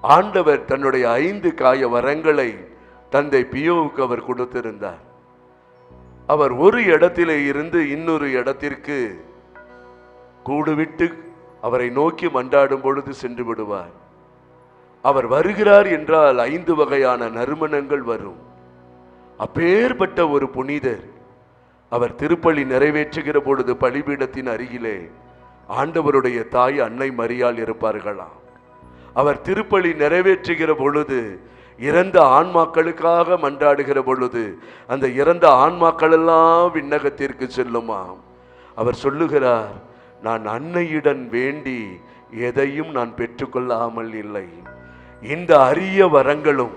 ஆண்டவர் தன்னுடைய 5 காய வரங்களை தந்தை பியோவுக்கு அவர் கொடுத்திருந்தார். அவர் ஒரு இடத்திலே இருந்து இன்னொரு இடத்திற்கு கூடுவிட்டு அவரை நோக்கி மன்றாடும் பொழுது சென்று விடுவார். அவர் வருகிறார் என்றால் 5 வகையான நறுமணங்கள் வரும். அப்பேற்பட்ட ஒரு புனிதர். அவர் திருப்பலி நிறைவேற்றுகிற பொழுது பலிபீடத்தின் அருகிலே ஆண்டவருடைய தாய் அன்னை மரியாள் இருப்பார்களாம். அவர் திருப்பலி நிறைவேற்றுகிற பொழுது, இறந்த ஆன்மாக்களுக்காக மன்றாடுகிற பொழுது அந்த இறந்த ஆன்மாக்கள் எல்லாம் விண்ணகத்திற்கு செல்லுமாம். அவர் சொல்லுகிறார், நான் அன்னையிடம் வேண்டி எதையும் நான் பெற்றுக்கொள்ளாமல் இல்லை. இந்த அரிய வரங்களும்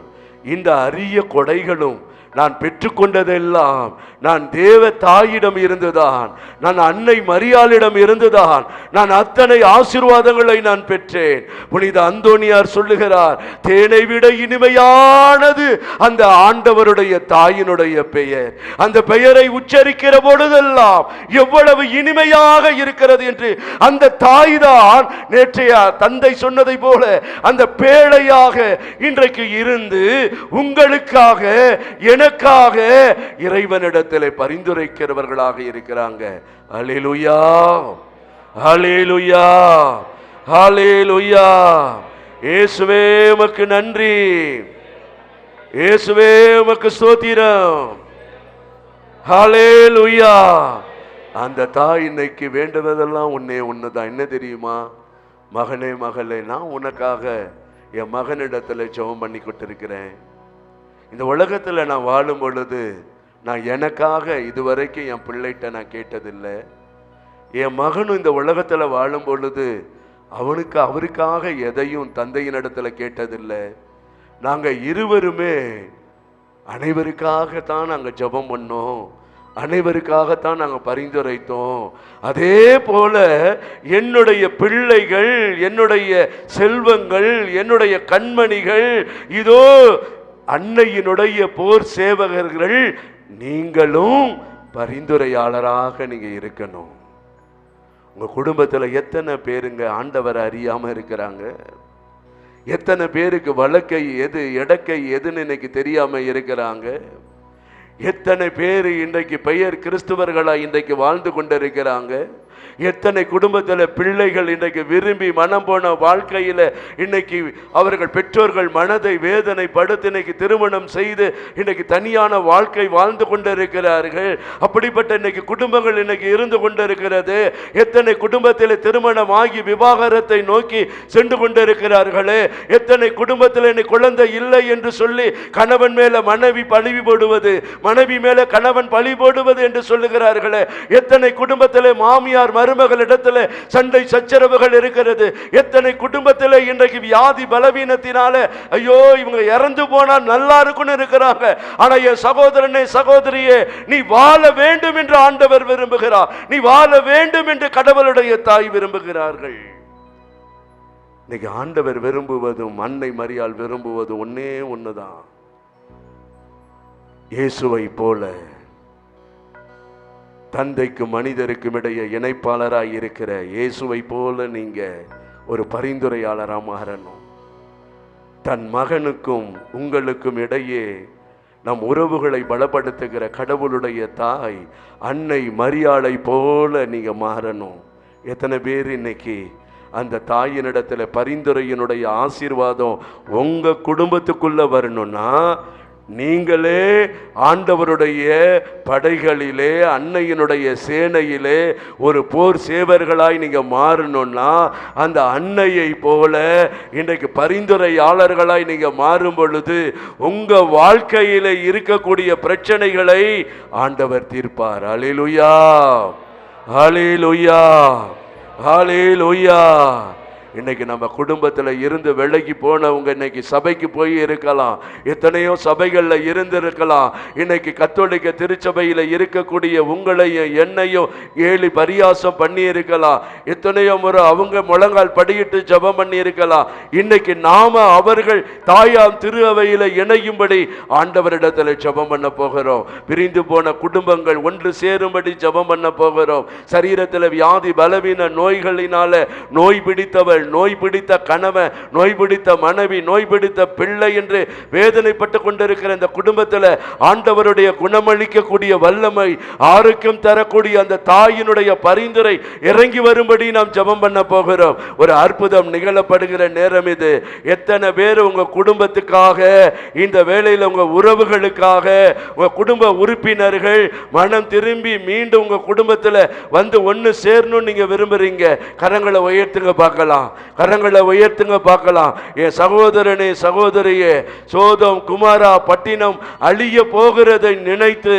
இந்த அரிய கொடைகளும் நான் பெற்றுக்கொண்டதெல்லாம் நான் தேவ தாயிடம் இருந்துதான், நான் அன்னை மரியாளிடம் இருந்துதான் நான் அத்தனை ஆசீர்வாதங்களை நான் பெற்றேன். புனித அந்தோனியார் சொல்லுகிறார், தேனை விட இனிமையானது அந்த ஆண்டவருடைய தாயினுடைய பெயர். அந்த பெயரை உச்சரிக்கிற பொழுதெல்லாம் எவ்வளவு இனிமையாக இருக்கிறது என்று அந்த தாய் தான் நேற்றைய தந்தை சொன்னதை போல அந்த பேழையாக இன்றைக்கு இருந்து உங்களுக்காக எனக்காக இறைவனிடத்தில் பரிந்துரைக்கிறவர்களாக இருக்கிறாங்க. அல்லேலூயா, அல்லேலூயா, அல்லேலூயா. இயேசுவே உமக்கு நன்றி, இயேசுவே உமக்கு ஸ்தோத்திரம். அல்லேலூயா. அந்த தாய் இன்னைக்கு வேண்டுவதெல்லாம் ஒண்ணுதான். என்ன தெரியுமா? மகனே மகளே, நான் உனக்காக என் மகனிடத்துல ஜெபம் பண்ணி கொண்டிருக்கிறேன். இந்த உலகத்துல நான் வாழும் பொழுது நான் எனக்காக இதுவரைக்கும் என் பிள்ளைகிட்ட நான் கேட்டதில்லை. என் மகனும் இந்த உலகத்துல வாழும் பொழுது அவருக்காக எதையும் தந்தையினிடத்துல கேட்டதில்லை. நாங்க இருவருமே அனைவருக்காகத்தான் நாங்க ஜெபம் பண்ணோம், அனைவருக்காகத்தான் நாங்கள் பரிந்துரைத்தோம். அதே போல என்னுடைய பிள்ளைகள், என்னுடைய செல்வங்கள், என்னுடைய கண்மணிகள், இதோ அன்னையினுடைய போர் சேவகர்கள், நீங்களும் பரிந்துரையாளராக நீங்க இருக்கணும். உங்க குடும்பத்துல எத்தனை பேருங்க ஆண்டவரை அறியாம இருக்கிறாங்க? எத்தனை பேருக்கு வழக்கை எது எடக்கை எதுன்னு இன்னைக்கு தெரியாம இருக்கிறாங்க? எத்தனை பேர் இன்றைக்கு பெயர் கிறிஸ்துவர்களா இன்றைக்கு வாழ்ந்து கொண்டிருக்கிறாங்க? எத்தனை குடும்பத்தில் பிள்ளைகள் இன்றைக்கு விரும்பி மனம் போன வாழ்க்கையில் இன்னைக்கு அவர்கள் பெற்றோர்கள் மனதை வேதனை படுத்து இன்னைக்கு திருமணம் செய்து இன்னைக்கு தனியான வாழ்க்கை வாழ்ந்து கொண்டிருக்கிறார்கள். அப்படிப்பட்ட இன்னைக்கு குடும்பங்கள் இன்னைக்கு இருந்து கொண்டிருக்கிறது. எத்தனை குடும்பத்தில் திருமணம் ஆகி விவாகரத்தை நோக்கி சென்று கொண்டிருக்கிறார்களே. எத்தனை குடும்பத்தில் இன்னைக்கு குழந்தை இல்லை என்று சொல்லி கணவன் மேல மனைவி பழி போடுவது, மனைவி மேல கணவன் பழி போடுவது என்று சொல்லுகிறார்களே. எத்தனை குடும்பத்தில் மாமியார் மருமகளிடத்தில் சண்டை சச்சரவுகள் இருக்கிறது. எத்தனை குடும்பத்தில் இன்றைக்கு வியாதி பலவீனத்தினால ஐயோ இவங்க இறந்து போனா நல்லா இருக்குன்னு இருக்கிறாங்க. ஆனா என் சகோதரனே சகோதரியே, நீ வாழ வேண்டும் என்று ஆண்டவர் விரும்புகிறார். நீ வாழ வேண்டும் என்று கடவுளுடைய தாய் விரும்புகிறார்கள். இன்னைக்கு ஆண்டவர் விரும்புவதும் அன்னை மரியாள் விரும்புவதும் ஒன்னே ஒண்ணுதான். இயேசுவை போல தந்தைக்கும் மனிதருக்கும் இடையே இணைப்பாளராய் இருக்கிற இயேசுவை போல நீங்க ஒரு பரிந்துரையாளராக மாறணும். தன் மகனுக்கும் உங்களுக்கும் இடையே நம் உறவுகளை பலப்படுத்துகிற கடவுளுடைய தாய் அன்னை மரியாளை போல நீங்க மாறணும். எத்தனை பேர் இன்னைக்கு அந்த தாயினிடத்துல பரிந்துரையினுடைய ஆசீர்வாதம் உங்க குடும்பத்துக்குள்ள வரணும்னா நீங்களே ஆண்டவருடைய படைகளிலே அன்னையினுடைய சேனையிலே ஒரு போர் சேவர்களாய் நீங்க மாறணும்னா அந்த அன்னையை போல இன்றைக்கு பரிந்துரையாளர்களாய் நீங்க மாறும் பொழுது உங்க வாழ்க்கையில இருக்கக்கூடிய பிரச்சனைகளை ஆண்டவர் தீர்ப்பார். அல்லேலூயா, அல்லேலூயா, அல்லேலூயா. இன்னைக்கு நம்ம குடும்பத்தில் இருந்து விலகி போனவங்க இன்னைக்கு சபைக்கு போய் இருக்கலாம், எத்தனையோ சபைகளில் இருந்து இருக்கலாம். இன்னைக்கு கத்தோலிக்க திருச்சபையில் இருக்கக்கூடிய உங்களையும் என்னையும் ஏழி பரியாசம் பண்ணி இருக்கலாம். எத்தனையோ முறை அவங்க முழங்கால் படியிட்டு ஜெபம் பண்ணி இருக்கலாம். இன்னைக்கு நாம அவர்கள் தாயாம் திரு அவையில் இணையும்படி ஆண்டவரிடத்தில் ஜெபம் பண்ண போகிறோம். பிரிந்து போன குடும்பங்கள் ஒன்று சேரும்படி ஜெபம் பண்ண போகிறோம். சரீரத்தில் வியாதி பலவீன நோய்களினால நோய் பிடித்தவள், நோய் பிடித்த கணவன், நோய் பிடித்த மனைவி, நோய் பிடித்த பிள்ளை என்று வேதனைப்பட்டு கொண்டிருக்கிற இந்த குடும்பத்தில் ஆண்டவருடைய குணமளிக்கக்கூடிய வல்லமை, ஆரோக்கியம் தரக்கூடிய அந்த தாயினுடைய பரிந்துரை இறங்கி வரும்படி நாம் ஜெபம் பண்ண போகிறோம். ஒரு அற்புதம் நிகழப்படுகிற நேரம் இது. எத்தனை பேர் உங்க குடும்பத்துக்காக இந்த வேளையில் உங்க உறவுகளுக்காக உங்க குடும்ப உறுப்பினர்கள் மனம் திரும்பி மீண்டும் உங்க குடும்பத்தில் வந்து ஒன்று சேரணும்னு நீங்க விரும்புறீங்க? கரங்களை உயர்த்துங்க பார்க்கலாம். கரங்களை உயர்த்துங்க பார்க்கலாம். என் சகோதரனே சகோதரியே, சோதம் குமாரா பட்டினம் அழிய போகிறதை நினைத்து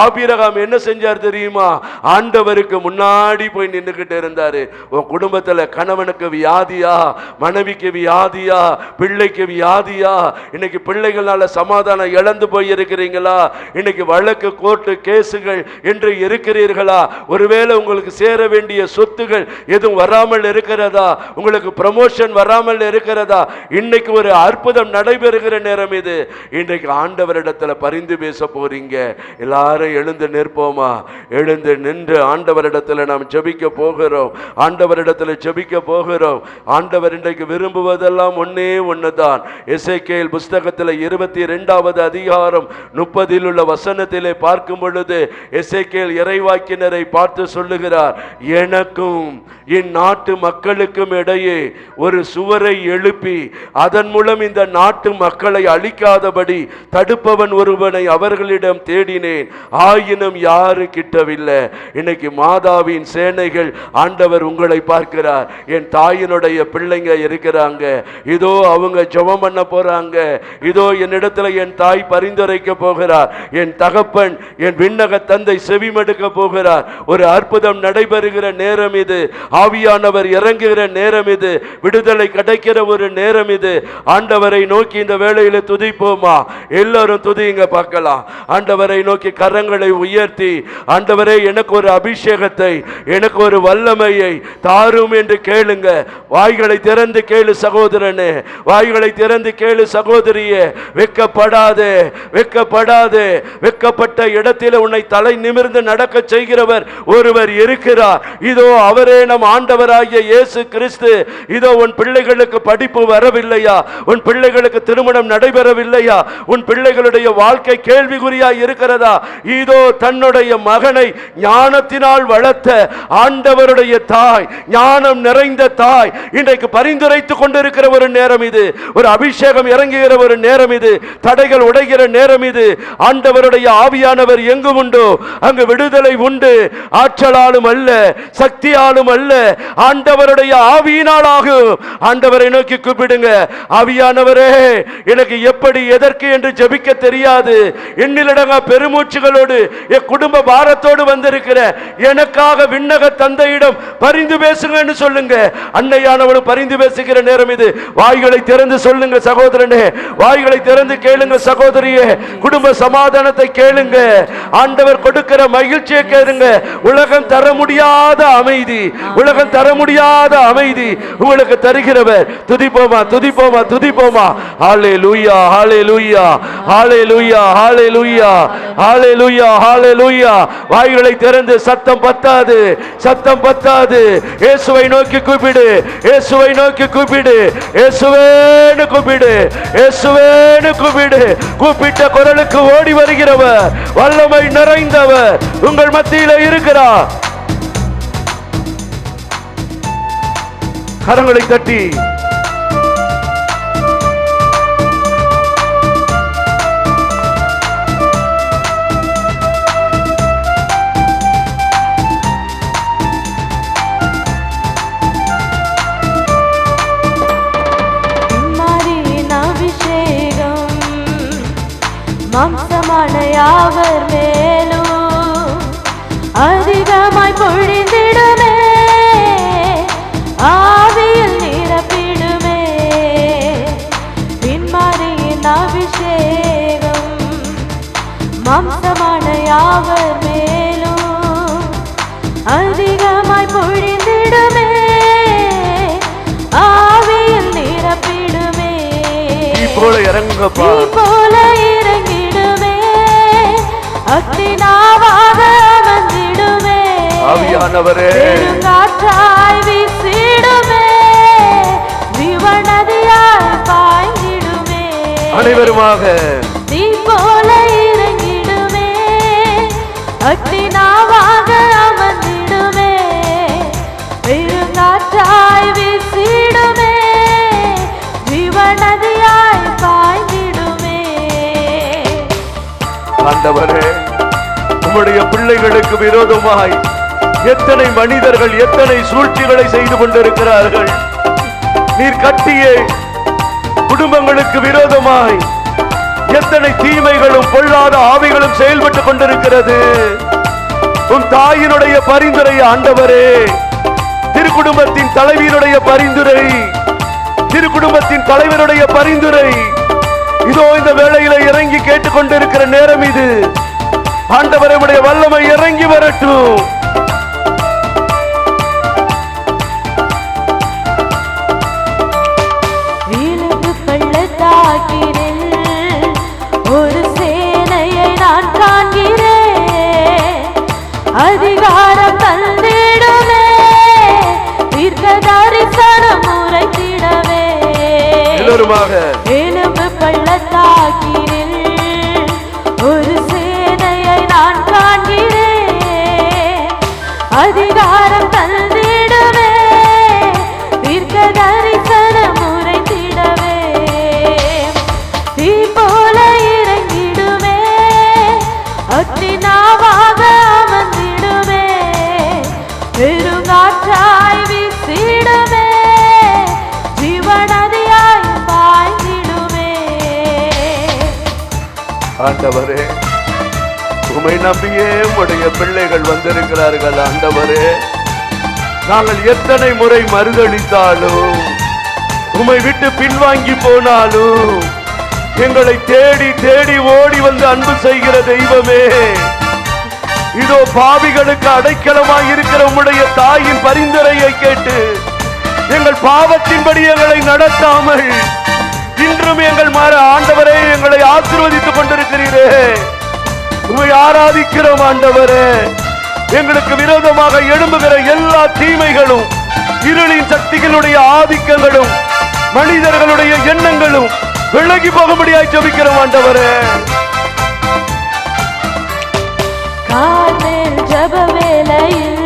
ஆபிரகாம் என்ன செஞ்சார் தெரியுமா? ஆண்டவருக்கு முன்னாடி போய் நின்றுகிட்டு இருந்தாரு. உன் குடும்பத்துல கணவனுக்கு வியாதியா, மனைவிக்கு வியாதியா, பிள்ளைக்கு வியாதியா? இன்னைக்கு பிள்ளைகளால சமாதானம் இழந்து போய் இருக்கிறீங்களா? இன்னைக்கு வழக்கு கோர்ட்டு கேசுகள் என்று இருக்கிறீர்களா? ஒருவேளை உங்களுக்கு சேர வேண்டிய சொத்துகள் எதுவும் வராமல் இருக்கிறதா? உங்களுக்கு ப்ரமோஷன் வராமல் இருக்கிறதா? இன்னைக்கு ஒரு அற்புதம் நடைபெறுகிற நேரம் இது. இன்றைக்கு ஆண்டவரிடத்துல பரிந்து பேச போறீங்க. எல்லாரும் எழுந்து நிற்போமா? எழுந்து நின்று ஆண்டவரிடத்துல நாம் ஜெபிக்க போகிறோம். ஆண்டவரிடத்துல ஜெபிக்க போகிறோம். ஆண்டவர் இன்றைக்கு விரும்புவதெல்லாம் ஒன்னே ஒண்ணுதான். எசேக்கியேல் புஸ்தகத்தில் 22வது அதிகாரம் 30 உள்ள வசனத்திலே பார்க்கும் பொழுது எசேக்கியேல் இறைவாக்கினரை பார்த்து சொல்லுகிறார், எனக்கும் இந்நாட்டு மக்களுக்கும் இடையே ஒரு சுவரை எழுப்பி அதன் மூலம் இந்த நாட்டு மக்களை அழிக்காதபடி தடுப்பவன் ஒருவனை அவர்களிடம் தேடினேன், ஆயினும் யாரு கிட்டவில்லை. இன்னைக்கு மாதாவின் சேனைகள் ஆண்டவர் உங்களை பார்க்கிறார். என் தாயினுடைய பிள்ளைங்க இருக்கிறாங்க, இதோ அவங்க ஜெபம் பண்ண போறாங்க, இதோ என்னிடத்துல என் தாய் பரிந்துரைக்க போகிறார், என் தகப்பன் என் விண்ணக தந்தை செவிமடுக்க போகிறார். ஒரு அற்புதம் நடைபெறுகிற நேரம் இது. ஆவியானவர் இறங்குகிற நேரம் இது. விடுதலை கிடைக்கிற ஒரு நேரம் இது. ஆண்டவரை நோக்கி இந்த வேளையில துதிப்போமா? எல்லாரும் துதிங்க பார்க்கலாம். ஆண்டவரை நோக்கி கரங்களை உயர்த்தி, ஆண்டவரே எனக்கு ஒரு அபிஷேகத்தை, எனக்கு ஒரு வல்லமையை தாரும் என்று கேளுங்க. வாய்களை திறந்து கேளு சகோதரனே, வாய்களை திறந்து கேளு சகோதரியே. வெக்கப்படாதே, வெக்கப்படாதே. வெக்கப்பட்ட இடத்தில் உன்னை தலை நிமிர்ந்து நடக்க செய்கிறவர் ஒருவர் இருக்கிறார். இதோ அவரே நம் ஆண்டவராகிய இயேசு கிறிஸ்து. இதோ உன் பிள்ளைகளுக்கு படிப்பு வரவில்லையா? உன் பிள்ளைகளுக்கு திருமணம் நடைபெறவில்லையா? உன் பிள்ளைகளுடைய வாழ்க்கை கேள்விக்குறியா இருக்கிறதா? இதோ தன்னுடைய மகனை ஞானத்தினால் வளர்த்த ஆண்டவருடைய தாய், ஞானம் நிறைந்த தாய் இன்றைக்கு பரிந்துரைத்துக் கொண்டிருக்கிற ஒரு நேரம் இது. ஒரு அபிஷேகம் இறங்குகிற ஒரு நேரம் இது. தடைகள் உடைகிற நேரம் இது. ஆண்டவருடைய ஆவியானவர் எங்கு உண்டோ அங்கு விடுதலை உண்டு. ஆற்றலாலும் அல்ல, சக்தியாலும் அல்ல, ஆண்டவருடைய ஆவியினால் ஆகும். ஆண்டவரை நோக்கி கூப்பிடுங்க. ஆவியானவரே, எனக்கு எப்படி எதற்கு என்று ஜெபிக்க தெரியாது. எண்ணிலடங்கா பெருமூச்சுகளோடு என் குடும்ப பாரத்தோடு வந்திருக்கிற எனக்காக விண்ணக தந்தையிடம் பரிந்து பேசுங்கன்னு சொல்லுங்க. அன்னையானவளும் பரிந்து பேசுகிற நேரம் இது. வாய்களை திறந்து சொல்லுங்க சகோதரனே, வாய்களை திறந்து கேளுங்க சகோதரியே. குடும்ப சமாதானத்தை கேளுங்க. ஆண்டவர் கொடுக்கிற மகிழ்ச்சியை கேளுங்க. உலகம் தர முடியாத அமைதி, உலகம் தர முடியாத அமைதி உங்களுக்கு தருகிறவர். துதிப்போமா, துதிப்போமா, துதிப்போமா. ஹல்லேலூயா, ஹல்லேலூயா, ஹல்லேலூயா, ஹல்லேலூயா, ஹல்லேலூயா, ஹல்லேலூயா. வாய்களை திறந்து சத்தம் பத்தாது, சத்தம் பத்தாது. இயேசுவை நோக்கி கூப்பிடு, இயேசுவை நோக்கி கூப்பிடு, இயேசுவேன்னு கூப்பிடு, இயேசுவேன்னு கூப்பிடு. கூப்பிட்ட குரலுக்கு ஓடி வருகிறவர், வல்லமை நிறைந்தவர் உங்கள் மத்தியில இருக்கிறார். கரங்களை தட்டி மாம்சமான யாவர் மேலும் அதிகமாய் பொழிந்திடுமே, ஆவியில் நிரப்பிடுமே. பின்மாரியின் அபிஷேகம் மாம்சமான யாவர் மேலும் அதிகமாய் பொழிந்திடுமே, ஆவியில் நிரப்பிடுமே. போல இறங்குங்கப்பா, போல இறங்கிடுமே, அக்னிநாவாக வந்திடுமே. ஆவியானவரே, காற்றாய் வீசிடுமே, ஜீவநதியாய் பாய்ந்திடுமே. அனைவருமாக தீ போல இறங்கிடுமே, அக்னிநாவாக வந்திடுமே. காற்றாய் வீசிடுமே, ஜீவநதியாய் பாய்ந்திடுமே. ஆண்டவரே, உம்முடைய பிள்ளைகளுக்கு விரோதமாய் எத்தனை மனிதர்கள் எத்தனை சூழ்ச்சிகளை செய்து கொண்டிருக்கிறார்கள். நீர் கட்டிய குடும்பங்களுக்கு விரோதமாய் எத்தனை தீமைகளும் பொல்லாத ஆவிகளும் செயல்பட்டுக் கொண்டிருக்கிறது. உன் தாயினுடைய பரிந்துரை ஆண்டவரே, திருக்குடும்பத்தின் தலைவியினுடைய பரிந்துரை, திருக்குடும்பத்தின் தலைவருடைய பரிந்துரை இதோ இந்த வேளையில இறங்கி கேட்டுக்கொண்டிருக்கிற நேரம் இது. ஆண்டவரே, உம்முடைய வல்லமை இறங்கி வரட்டும். ஒரு சேனையை நான் காண்கிறேன், அதிகாரம் தந்திடுமே, தீர்க்க தரிசனம் உரைத்திடவே. எல்லோருமாக எலும்பு பள்ளத்தாக்கினில் ஒரு சேனையை நான் காண்கிறேன், அதிகாரம் தந்திடுமே, தீர்க்க தரிசனம் உரைத்திடவே. தீ போல இறங்கிடுமே, அத்தினாவாக அமர்ந்திடுமே, பெருங்காற்றாய் வீசிடுமே, ஜீவநதியாய் பாய்ந்திடுமே. ஆண்டவரே, உம்மை நம்பியே உம்முடைய பிள்ளைகள் வந்திருக்கிறார்கள். ஆண்டவரே, நாங்கள் எத்தனை முறை மறுதளித்தாலும், உம்மை விட்டு பின்வாங்கி போனாலும், எங்களை தேடி தேடி ஓடி வந்து அன்பு செய்கிற தெய்வமே, இதோ பாவிகளுக்கு அடைக்கலமாய் இருக்கிற உம்முடைய தாயின் பரிந்துரையை கேட்டு எங்கள் பாவத்தின்படி எங்களை நடத்தாமல் இன்றும் எங்கள் மாற ஆண்டவரே எங்களை ஆசீர்வதித்துக் கொண்டிருக்கிறீரே. உம்மை ஆராதிக்கிறோம் ஆண்டவரே. எங்களுக்கு விரோதமாக எழும்புகிற எல்லா தீமைகளும், இருளின் சக்திகளுடைய ஆதிக்கங்களும், மனிதர்களுடைய எண்ணங்களும் விலகி போகும்படியாய் ஜெபிக்கிறோம் ஆண்டவரே. கார்மேல் ஜெப வேளையில்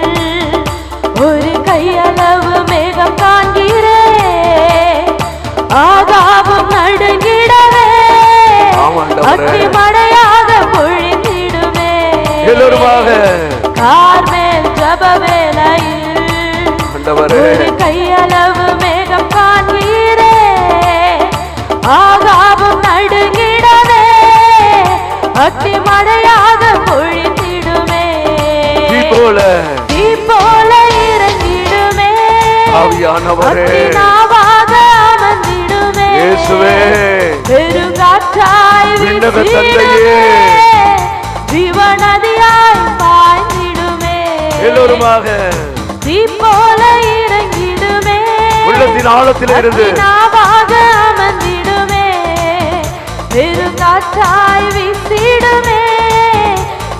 ஒரு கையளவு மேகம் காண்கிறேன், ஆகாபம் நடுங்கிடவே, அத்தி மழையாக பொழிந்திடுமே. எல்லோருமாக கார்மேல் ஜெப வேளையில் ஒரு கையளவு மேகம் காண்கிறேன், ஆகாபம் நடுங்கிடவே, அத்தி மழையாக பொழிந்திடுமே. தீ போல இறங்கிடுமே, ஆவியானவரே, அத்தினாவாக அமர்ந்திடுமே, இயேசுவே, பெருங்காற்றாய் விண்ணக வீசிடுமே, தந்தையே, ஜீவநதியாய் பாய்ந்திடுமே. எல்லோருமாக தீ போல இறங்கிடுமே, உள்ளத்தின் ஆழத்தில் இருந்து அத்தினாவாக அமர்ந்திடுமே, பெருங்காற்றாய் வீசிடுமே,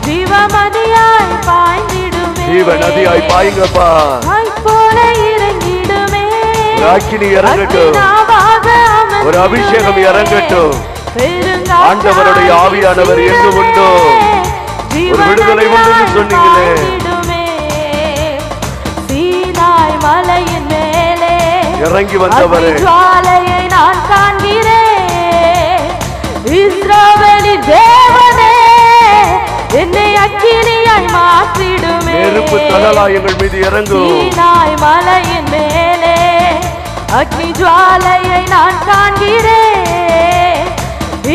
ஜீவநதியாய் பாய்ந்திடுமே. ஜீவநதியாய் பாயுங்கப்பா. ஆய் போல இறங்கிடுமே, ஒரு அக்கினி இறங்கட்டும், அத்தினாவாக ஒரு அபிஷேகம் இறங்கட்டும். பெருங்காற்றாய் ஆண்டவருடைய ஆவியானவர் எங்கு உண்டோ ஒரு விடுதலை உண்டு சொன்னீங்களே. சீனாய் மலையின் மேலே இறங்கி வந்தவரே, ஜுவாலையை நான் காண்கிறேன், இஸ்ரவேலின் தேவனே, என்னை அக்கினியாய் மாற்றிடுமே. நெருப்பு தழலா எங்கள் மீது இறங்கும். சீனாய் மலையின் மேலே அக்னி ஜுவாலையை நான் காண்கிறேன்,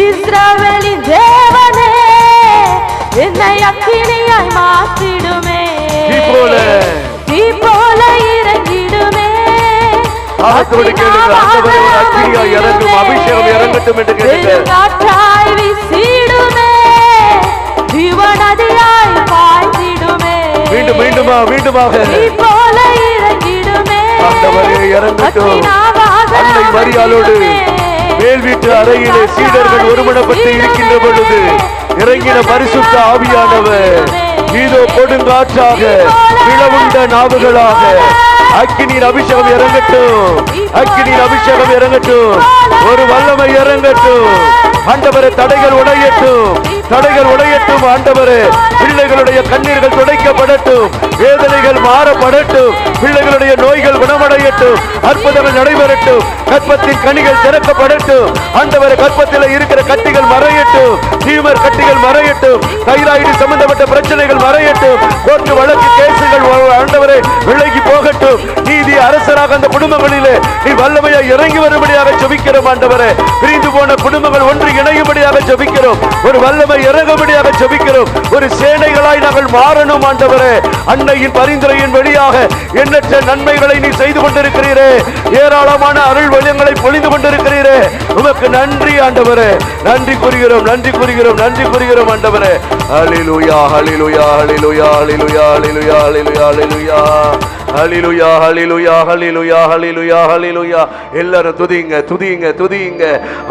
இஸ்ரவேலின் தேவனே, என்னை அக்கினியாய் மாற்றிடுமே. தீ போல இறங்கிடுமே, ஆகத்தோடு கேளுங்க, ஆண்டவரே ஒரு அக்கினியாய் இறங்கும், அபிஷேகம் இறங்கட்டும் என்று கேளுங்க. காற்றாய் வீசிடுமே, ஜீவநதியாய் பாய்ந்திடுமே. மீண்டுமாக தீ போல இறங்கிடுமே, ஆண்டவரே இறங்கட்டும். அன்னை மரியாளோடு மேல் வீட்டு அறையிலே சீடர்கள் ஒருமனப்பட்டு இருக்கின்ற பொழுது இறங்கின பரிசுத்த ஆவியானவர் இதோ கொடுங்காற்றாக, இளவுண்ட நாவுகளாக அக்கினியின் அபிஷேகம் இறங்கட்டும், அக்கினியின் அபிஷேகம் இறங்கட்டும், ஒரு வல்லமை இறங்கட்டும். ஆண்டவரே தடைகள் உடையட்டும், தடைகள் உடையட்டும் ஆண்டவரே. பிள்ளைகளுடைய கண்ணீர்கள் துடைக்கப்படட்டும், வேதனைகள் மாறப்படட்டும், பிள்ளைகளுடைய நோய்கள் குணமடையட்டும், அற்புதங்கள் நடைபெறட்டும், கற்பத்தின் கனிகள் திறக்கப்படட்டும் ஆண்டவரே. கற்பத்தில் இருக்கிற கட்டிகள் மறையட்டும், டியூமர் கட்டிகள் மறையட்டும், தைராய்டு சம்பந்தப்பட்ட பிரச்சனைகள் மறையட்டும், கோர்ட்டு வழக்கு கேசுகள் ஆண்டவரே விலகி போகட்டும். நீதி அரசராக அந்த குடும்பங்களிலே நீ வல்லமையா இறங்கி வரும்படியாக ஜெபிக்கிறோம் ஆண்டவரே. பிரிந்து போன குடும்பங்கள் ஒன்று இணையும்படியாக ஜெபிக்கிறோம், ஒரு வல்லமை இறங்கும்படியாக ஜெபிக்கிறோம். ஒரு சேனைகளாய் நாங்கள் மாறணும் ஆண்டவரே. அன்னையின் பரிந்துரையின் வழியாக எண்ணற்ற நன்மைகளை நீ செய்து கொண்டிருக்கிறீரே, ஏராளமான அருள் வழியங்களை பொழிந்து கொண்டிருக்கிறீரே. உமக்கு நன்றி ஆண்டவரே, நன்றி கூறுகிறோம், நன்றி கூறுகிறோம், நன்றி கூறுகிறோம் ஆண்டவரே. ஹல்லேலூயா, ஹல்லேலூயா, ஹல்லேலூயா, ஹல்லேலூயா, ஹல்லேலூயா, ஹல்லேலூயா, ஹல்லேலூயா, ஹல்லேலூயா, ஹல்லேலூயா, ஹல்லேலூயா, ஹல்லேலூயா, ஹல்லேலூயா. எல்லாரும் துதிங்க, துதிங்க, துதிங்க.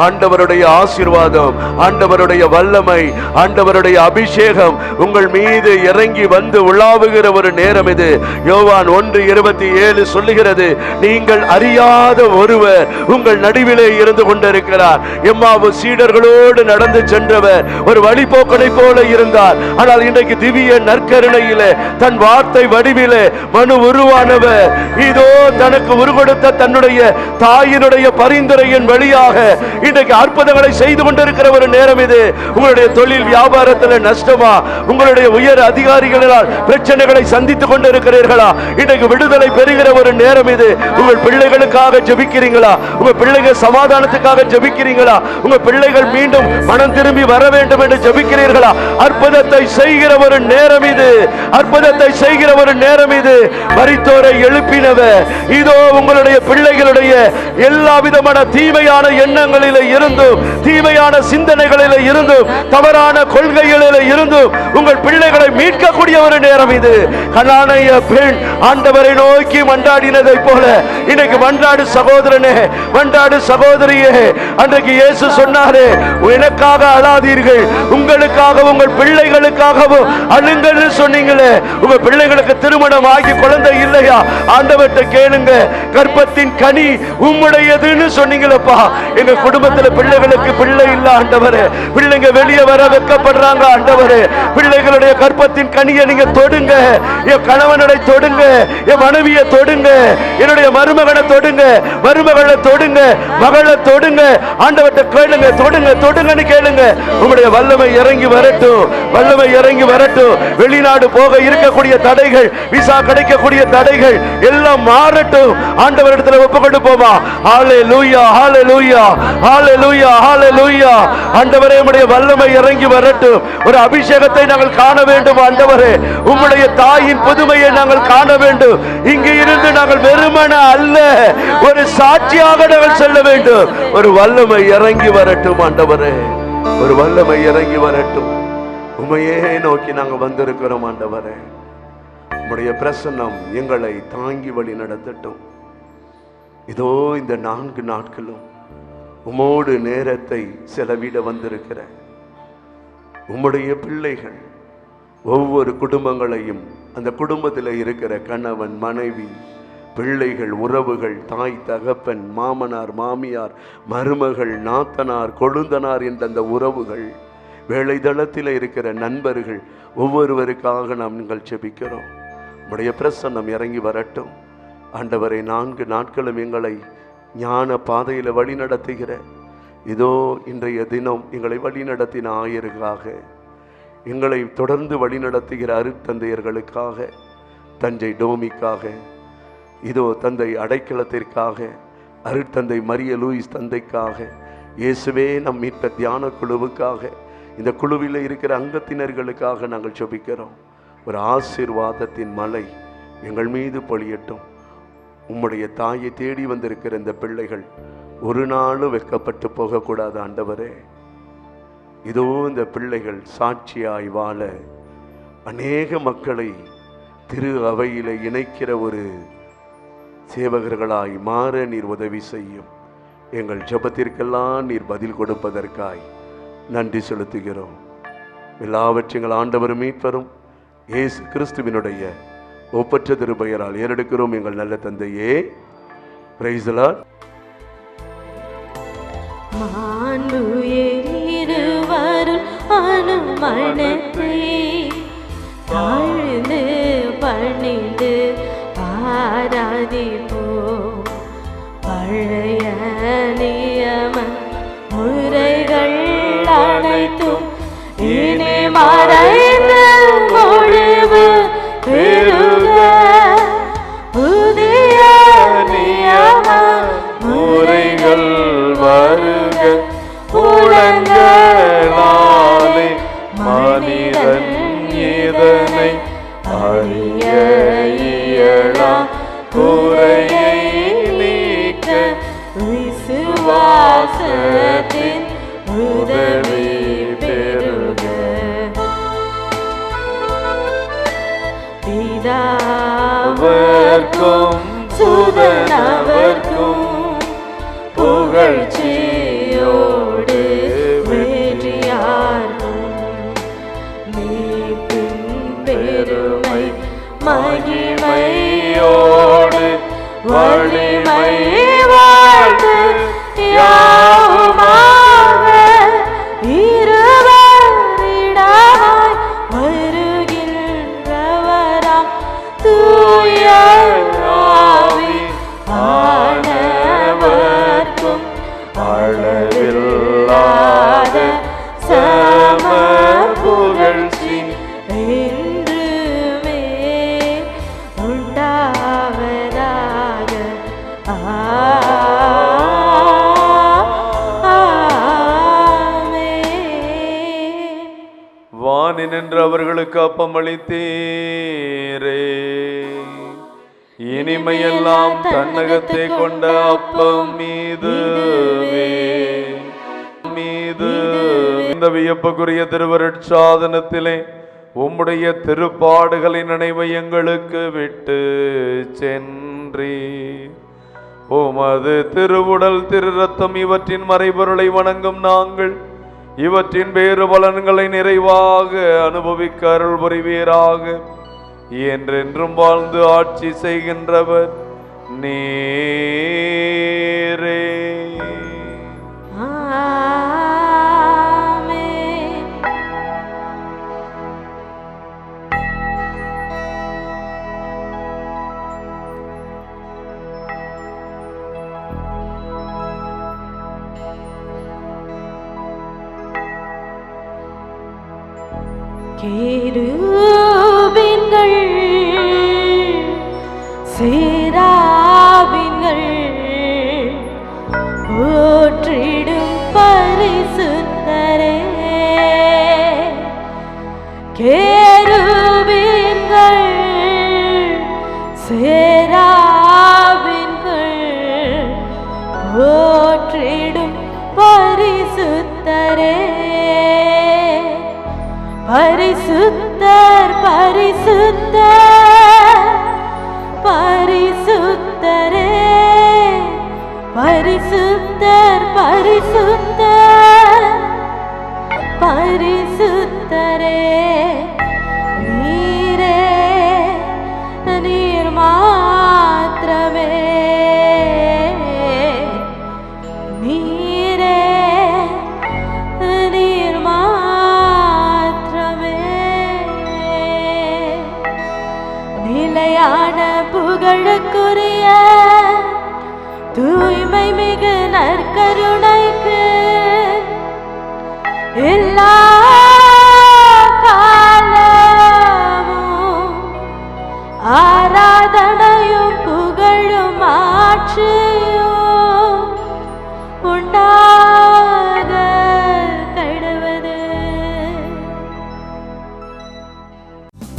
ஆண்டவருடைய ஆசீர்வாதம், ஆண்டவருடைய வல்லமை, ஆண்டவருடைய அபிஷேகம் உங்கள் மீது இறங்கி வந்து உலாவுகிற ஒரு நேரம் இது. யோவான் 1:27 சொல்லுகிறது, நீங்கள் அறியாத ஒருவர் உங்கள் நடுவிலே இருந்து கொண்டிருக்கிறார். எம்மாவு சீடர்களோடு நடந்து சென்றவர் ஒரு வழிபோக்கனை போல இருந்தார். ஆனால் இன்றைக்கு திவ்ய நற்கருணையிலே தன் வார்த்தை வடிவிலே மனு உருவானவர். இதோ தனக்கு உருவெடுத்த தன்னுடைய தாயினுடைய பரிந்துரையின் வழியாக இன்றைக்கு அற்புதங்களை செய்து கொண்டிருக்கிற ஒரு நேரம் இது. உங்களுடைய தொழில் வியாபாரத்தில் நஷ்டமா? உங்களுடைய உயர் அதிகாரிகளால் பிரச்சனைகளை சந்தித்துக் கொண்டிருக்கிறீர்களா? இன்றைக்கு விடுதலை பெறுகிற ஒரு நேரம் இது. உங்கள் பிள்ளைகளுக்காக ஜெபிக்கிறீங்களா? உங்க பிள்ளைகள் சமாதானத்துக்காக ஜெபிக்கிறீங்களா? உங்க பிள்ளைகள் மீண்டும் மனம் திரும்பி வர வேண்டும் என்று ஜெபிக்கிறீர்களா? அற்புதத்தை செய்கிற ஒரு நேரம் இது, அற்புதத்தை செய்கிற ஒரு நேரம் இது. மரித்தோரை எழுப்பினவர் இதோ உங்களுடைய பிள்ளைகளுடைய எல்லா விதமான தீமையான எண்ணங்களில் இருந்தும், தீமையான சிந்தனைகளில் இருந்தும், தவறான கொள்கைகளில் இருந்தும் உங்கள் பிள்ளைகளை மீட்கக்கூடிய ஒரு நேரம் இது. கனானிய பெண் ஆண்டவரை நோக்கி மன்றாடினதை போல இன்னைக்கு மன்றாடு சகோதரனே, மன்றாடு சகோதரியே. அன்றைக்கு இயேசு சொன்னாரே, எனக்காக அழாதீர்கள், உங்களுக்காக உங்கள் பிள்ளைகளுக்காகவும் அழுங்கள் சொன்னீங்களே. உங்க பிள்ளைகளுக்கு திருமணம் ஆகி குழந்தை இல்லையா? ஆண்டவர்கிட்ட கேளுங்க, கர்ப்பத்தின் கனி உம்முடையதுன்னு சொன்னீங்களப்பா. எங்க குடும்பத்துல பிள்ளைகளுக்கு பிள்ளை இல்ல ஆண்டவரே, பிள்ளைங்க வெளியே வர வெட்கப்படுறாங்க ஆண்டவரே. பிள்ளைகளுடைய கர்ப்பத்தின் கனியை நீங்க தொடுங்க, என் கணவனை தொடுங்க, என் மனைவியை தொடுங்க, என்னுடைய மருமகனை தொடுங்க, மருமகளை தொடுங்க, மகளை தொடுங்க. ஆண்டவர்கிட்ட கேளுங்க, தொடுங்க, தொடுங்கன்னு கேளுங்க. உங்களுடைய வல்லமை இறங்கி வரட்டும், வல்லமை இறங்கி வரட்டும். வெளிநாடு போக இருக்கக்கூடிய தடைகள், விசா கிடைக்கக்கூடிய தடைகள் எல்லாம் மாறட்டும். ஆண்டவரிடத்தில் ஒப்பு கொடுப்போமா? ஹல்லேலூயா, ஹல்லேலூயா, ஹல்லேலூயா, ஹல்லேலூயா. ஆண்டவரே, உம்முடைய வல்லமை இறங்கி வரட்டும். ஒரு அபிஷேகத்தை நாங்கள் காண வேண்டும் ஆண்டவரே. உம்முடைய தாயின் புதுமையை நாங்கள் காண வேண்டும். இங்கே இருந்து நாங்கள் வெறுமன அல்ல, ஒரு சாட்சியாக நாங்கள் செல்ல வேண்டும். ஒரு வல்லமை இறங்கி வரட்டும் ஆண்டவரே, ஒரு வல்லமை இறங்கி வரட்டும். உம்மையே நோக்கி நாங்கள் வந்திருக்கிறோம் ஆண்டவரே. உம்முடைய பிரசன்னம் எங்களை தாங்கி வழி நடத்தட்டும். இதோ இந்த 4 நாட்களும் உம்மோடு நேரத்தை செலவிட வந்திருக்கிற உம்முடைய பிள்ளைகள் ஒவ்வொரு குடும்பங்களையும், அந்த குடும்பத்தில் இருக்கிற கணவன், மனைவி, பிள்ளைகள், உறவுகள், தாய், தகப்பன், மாமனார், மாமியார், மருமகள், நாத்தனார், கொழுந்தனார் என்ற அந்த உறவுகள், வேலைதளத்தில் இருக்கிற நண்பர்கள், ஒவ்வொருவருக்காக நாங்கள் ஜெபிக்கிறோம். உம்முடைய பிரசன்னம் இறங்கி வரட்டும் ஆண்டவரை. 4 நாட்களும் எங்களை ஞான பாதையில் வழி நடத்துகிற இதோ இன்றைய தினம் எங்களை வழி நடத்தின ஆயருக்காக, எங்களை தொடர்ந்து வழி நடத்துகிற அருட்தந்தையர்களுக்காக, தஞ்சை டோமிக்காக, இதோ தந்தை அடைக்கலத்திற்காக, அருட்தந்தை மரிய லூயிஸ் தந்தைக்காக, இயேசுவே நம் மீட்ப தியான குழுவுக்காக, இந்த குழுவில் இருக்கிற அங்கத்தினர்களுக்காக நாங்கள் ஜெபிக்கிறோம். ஒரு ஆசீர்வாதத்தின் மலை எங்கள் மீது பொழியட்டும். உம்முடைய தாயை தேடி வந்திருக்கிற இந்த பிள்ளைகள் ஒரு நாளும் வெட்கப்பட்டு போகக்கூடாது ஆண்டவரே. இதோ இந்த பிள்ளைகள் சாட்சியாய் வாழ, அநேக மக்களை திரு அவையில இணைக்கிற ஒரு சேவகர்களாய் மாற நீர் உதவி செய்யும். எங்கள் ஜெபத்திற்கெல்லாம் நீர் பதில் கொடுப்பதற்காய் நன்றி செலுத்துகிறோம். எல்லாவற்றையும் ஆண்டவர் மீட்பரும் இயேசு கிறிஸ்துவினுடைய ஒப்பற்ற திருப்பெயரால் ஏறெடுக்கிறோம் எங்கள் நல்ல தந்தையே. Praise the Lord. மாண்புயரே மனத்தை தாழ்ந்து பணிந்து ஆராதிப்போம். பழைய நியம முறைகள் அனைத்தும் இனி மறைந்து முடிவு பெறுக. புதிய நியம முறைகள் வருக. புலங்களாலே மனிதன் இதனை அறிய இயலா. குறையை நீக்க விசுவாசத்தின் உதவி பெறுக. பிதாவர்க்கும் சுதனவர்க்கும் புகழ்ச்சியோடு வெற்றியார்க்கும் மீட்பின் பெருமை மகிமையோடு வலிமை வாழ்ந்து யாவுமாக இருவரிடமாய் வருகின்றவராம் தூய ஆவி ஆனவர்க்கும் அளவில்லாத சம புகழ்ச்சி என்றுமே உண்டாவதாக. ஆமென். வானி நின்று அவர்களுக்கு அப்பம் அளித்தீரே. இனிமையெல்லாம் தன்னகத்தை கொண்ட அப்பம் மீதுவே இந்த வியப்புக்குரிய திருவருட்சாதனத்திலே உம்முடைய திருப்பாடுகளின் நினைவை எங்களுக்கு விட்டு சென்றி உமது திருவுடல் திரு ரத்தம் இவற்றின் மறைபொருளை வணங்கும் நாங்கள் இவற்றின் வேறு பலன்களை நிறைவாக அனுபவிக்க அருள் புரிவீராக. என்றென்றும் வாழ்ந்து ஆட்சி செய்கின்றவர் நீரே. ஆமென். கேருபீன்கள் சேராபீன்கள் போற்றிடும் பரிசுத்தரே. கேருபீன்கள் சேராபீன்கள் போற்றிடும் பரிசுத்தரே. பரிசுத்தர் பரிசுத்தர் பரிசுத்தரே. பரிசுத்தர் பரிசுத்தர் பரிசுத்தரே. நீரே நீர் மாத்திரமே. நீரே நீர் மாத்திரமே. நிலையான புகழுக்குரிய தூய்மை மிகு நற்கருணைக்கு எல்லா காலமும் ஆராதனையும் புகழும் ஆட்சியும் உண்டாக கடவது.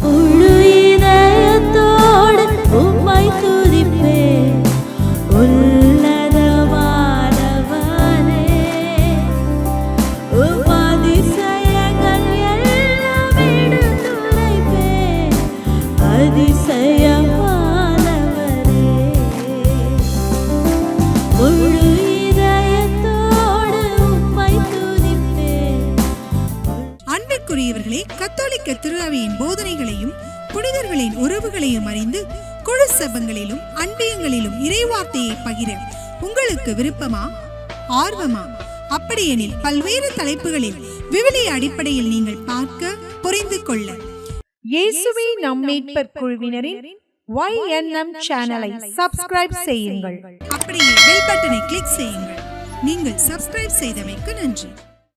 முழு இதயத்தோடு உம்மை துதிப்பேன். உன்னதமானவனே, உம் அதிசயங்கள் எல்லாம் எடுத்துரைப்பேன். அதிசயமானவரே, முழு இதயத்தோடு உம்மை துதிப்பேன். அன்பிற்குரியவர்களே, கத்தோலிக்க திருஅவையின் போதனைகளையும் புனிதர்களின் உறவுகளையும் அறிந்து குழு சபங்களிலும் அன்பியங்களிலும் இறைவார்த்தையை பகிர உங்களுக்கு விருப்பமா, ஆர்வமா? அப்படியெனில் பல்வேறு தலைப்புகளில் விவிலிய அடிப்படையில் நீங்கள் பார்க்க, புரிந்து கொள்ள இயேசுவே நம் மீட்பர் குழுவினரின் YNM சேனலை சப்ஸ்கிரைப் செய்யுங்கள். அப்படியே பெல் பட்டனை கிளிக் செய்யுங்கள். நீங்கள் சப்ஸ்கிரைப் செய்தமைக்கு நன்றி.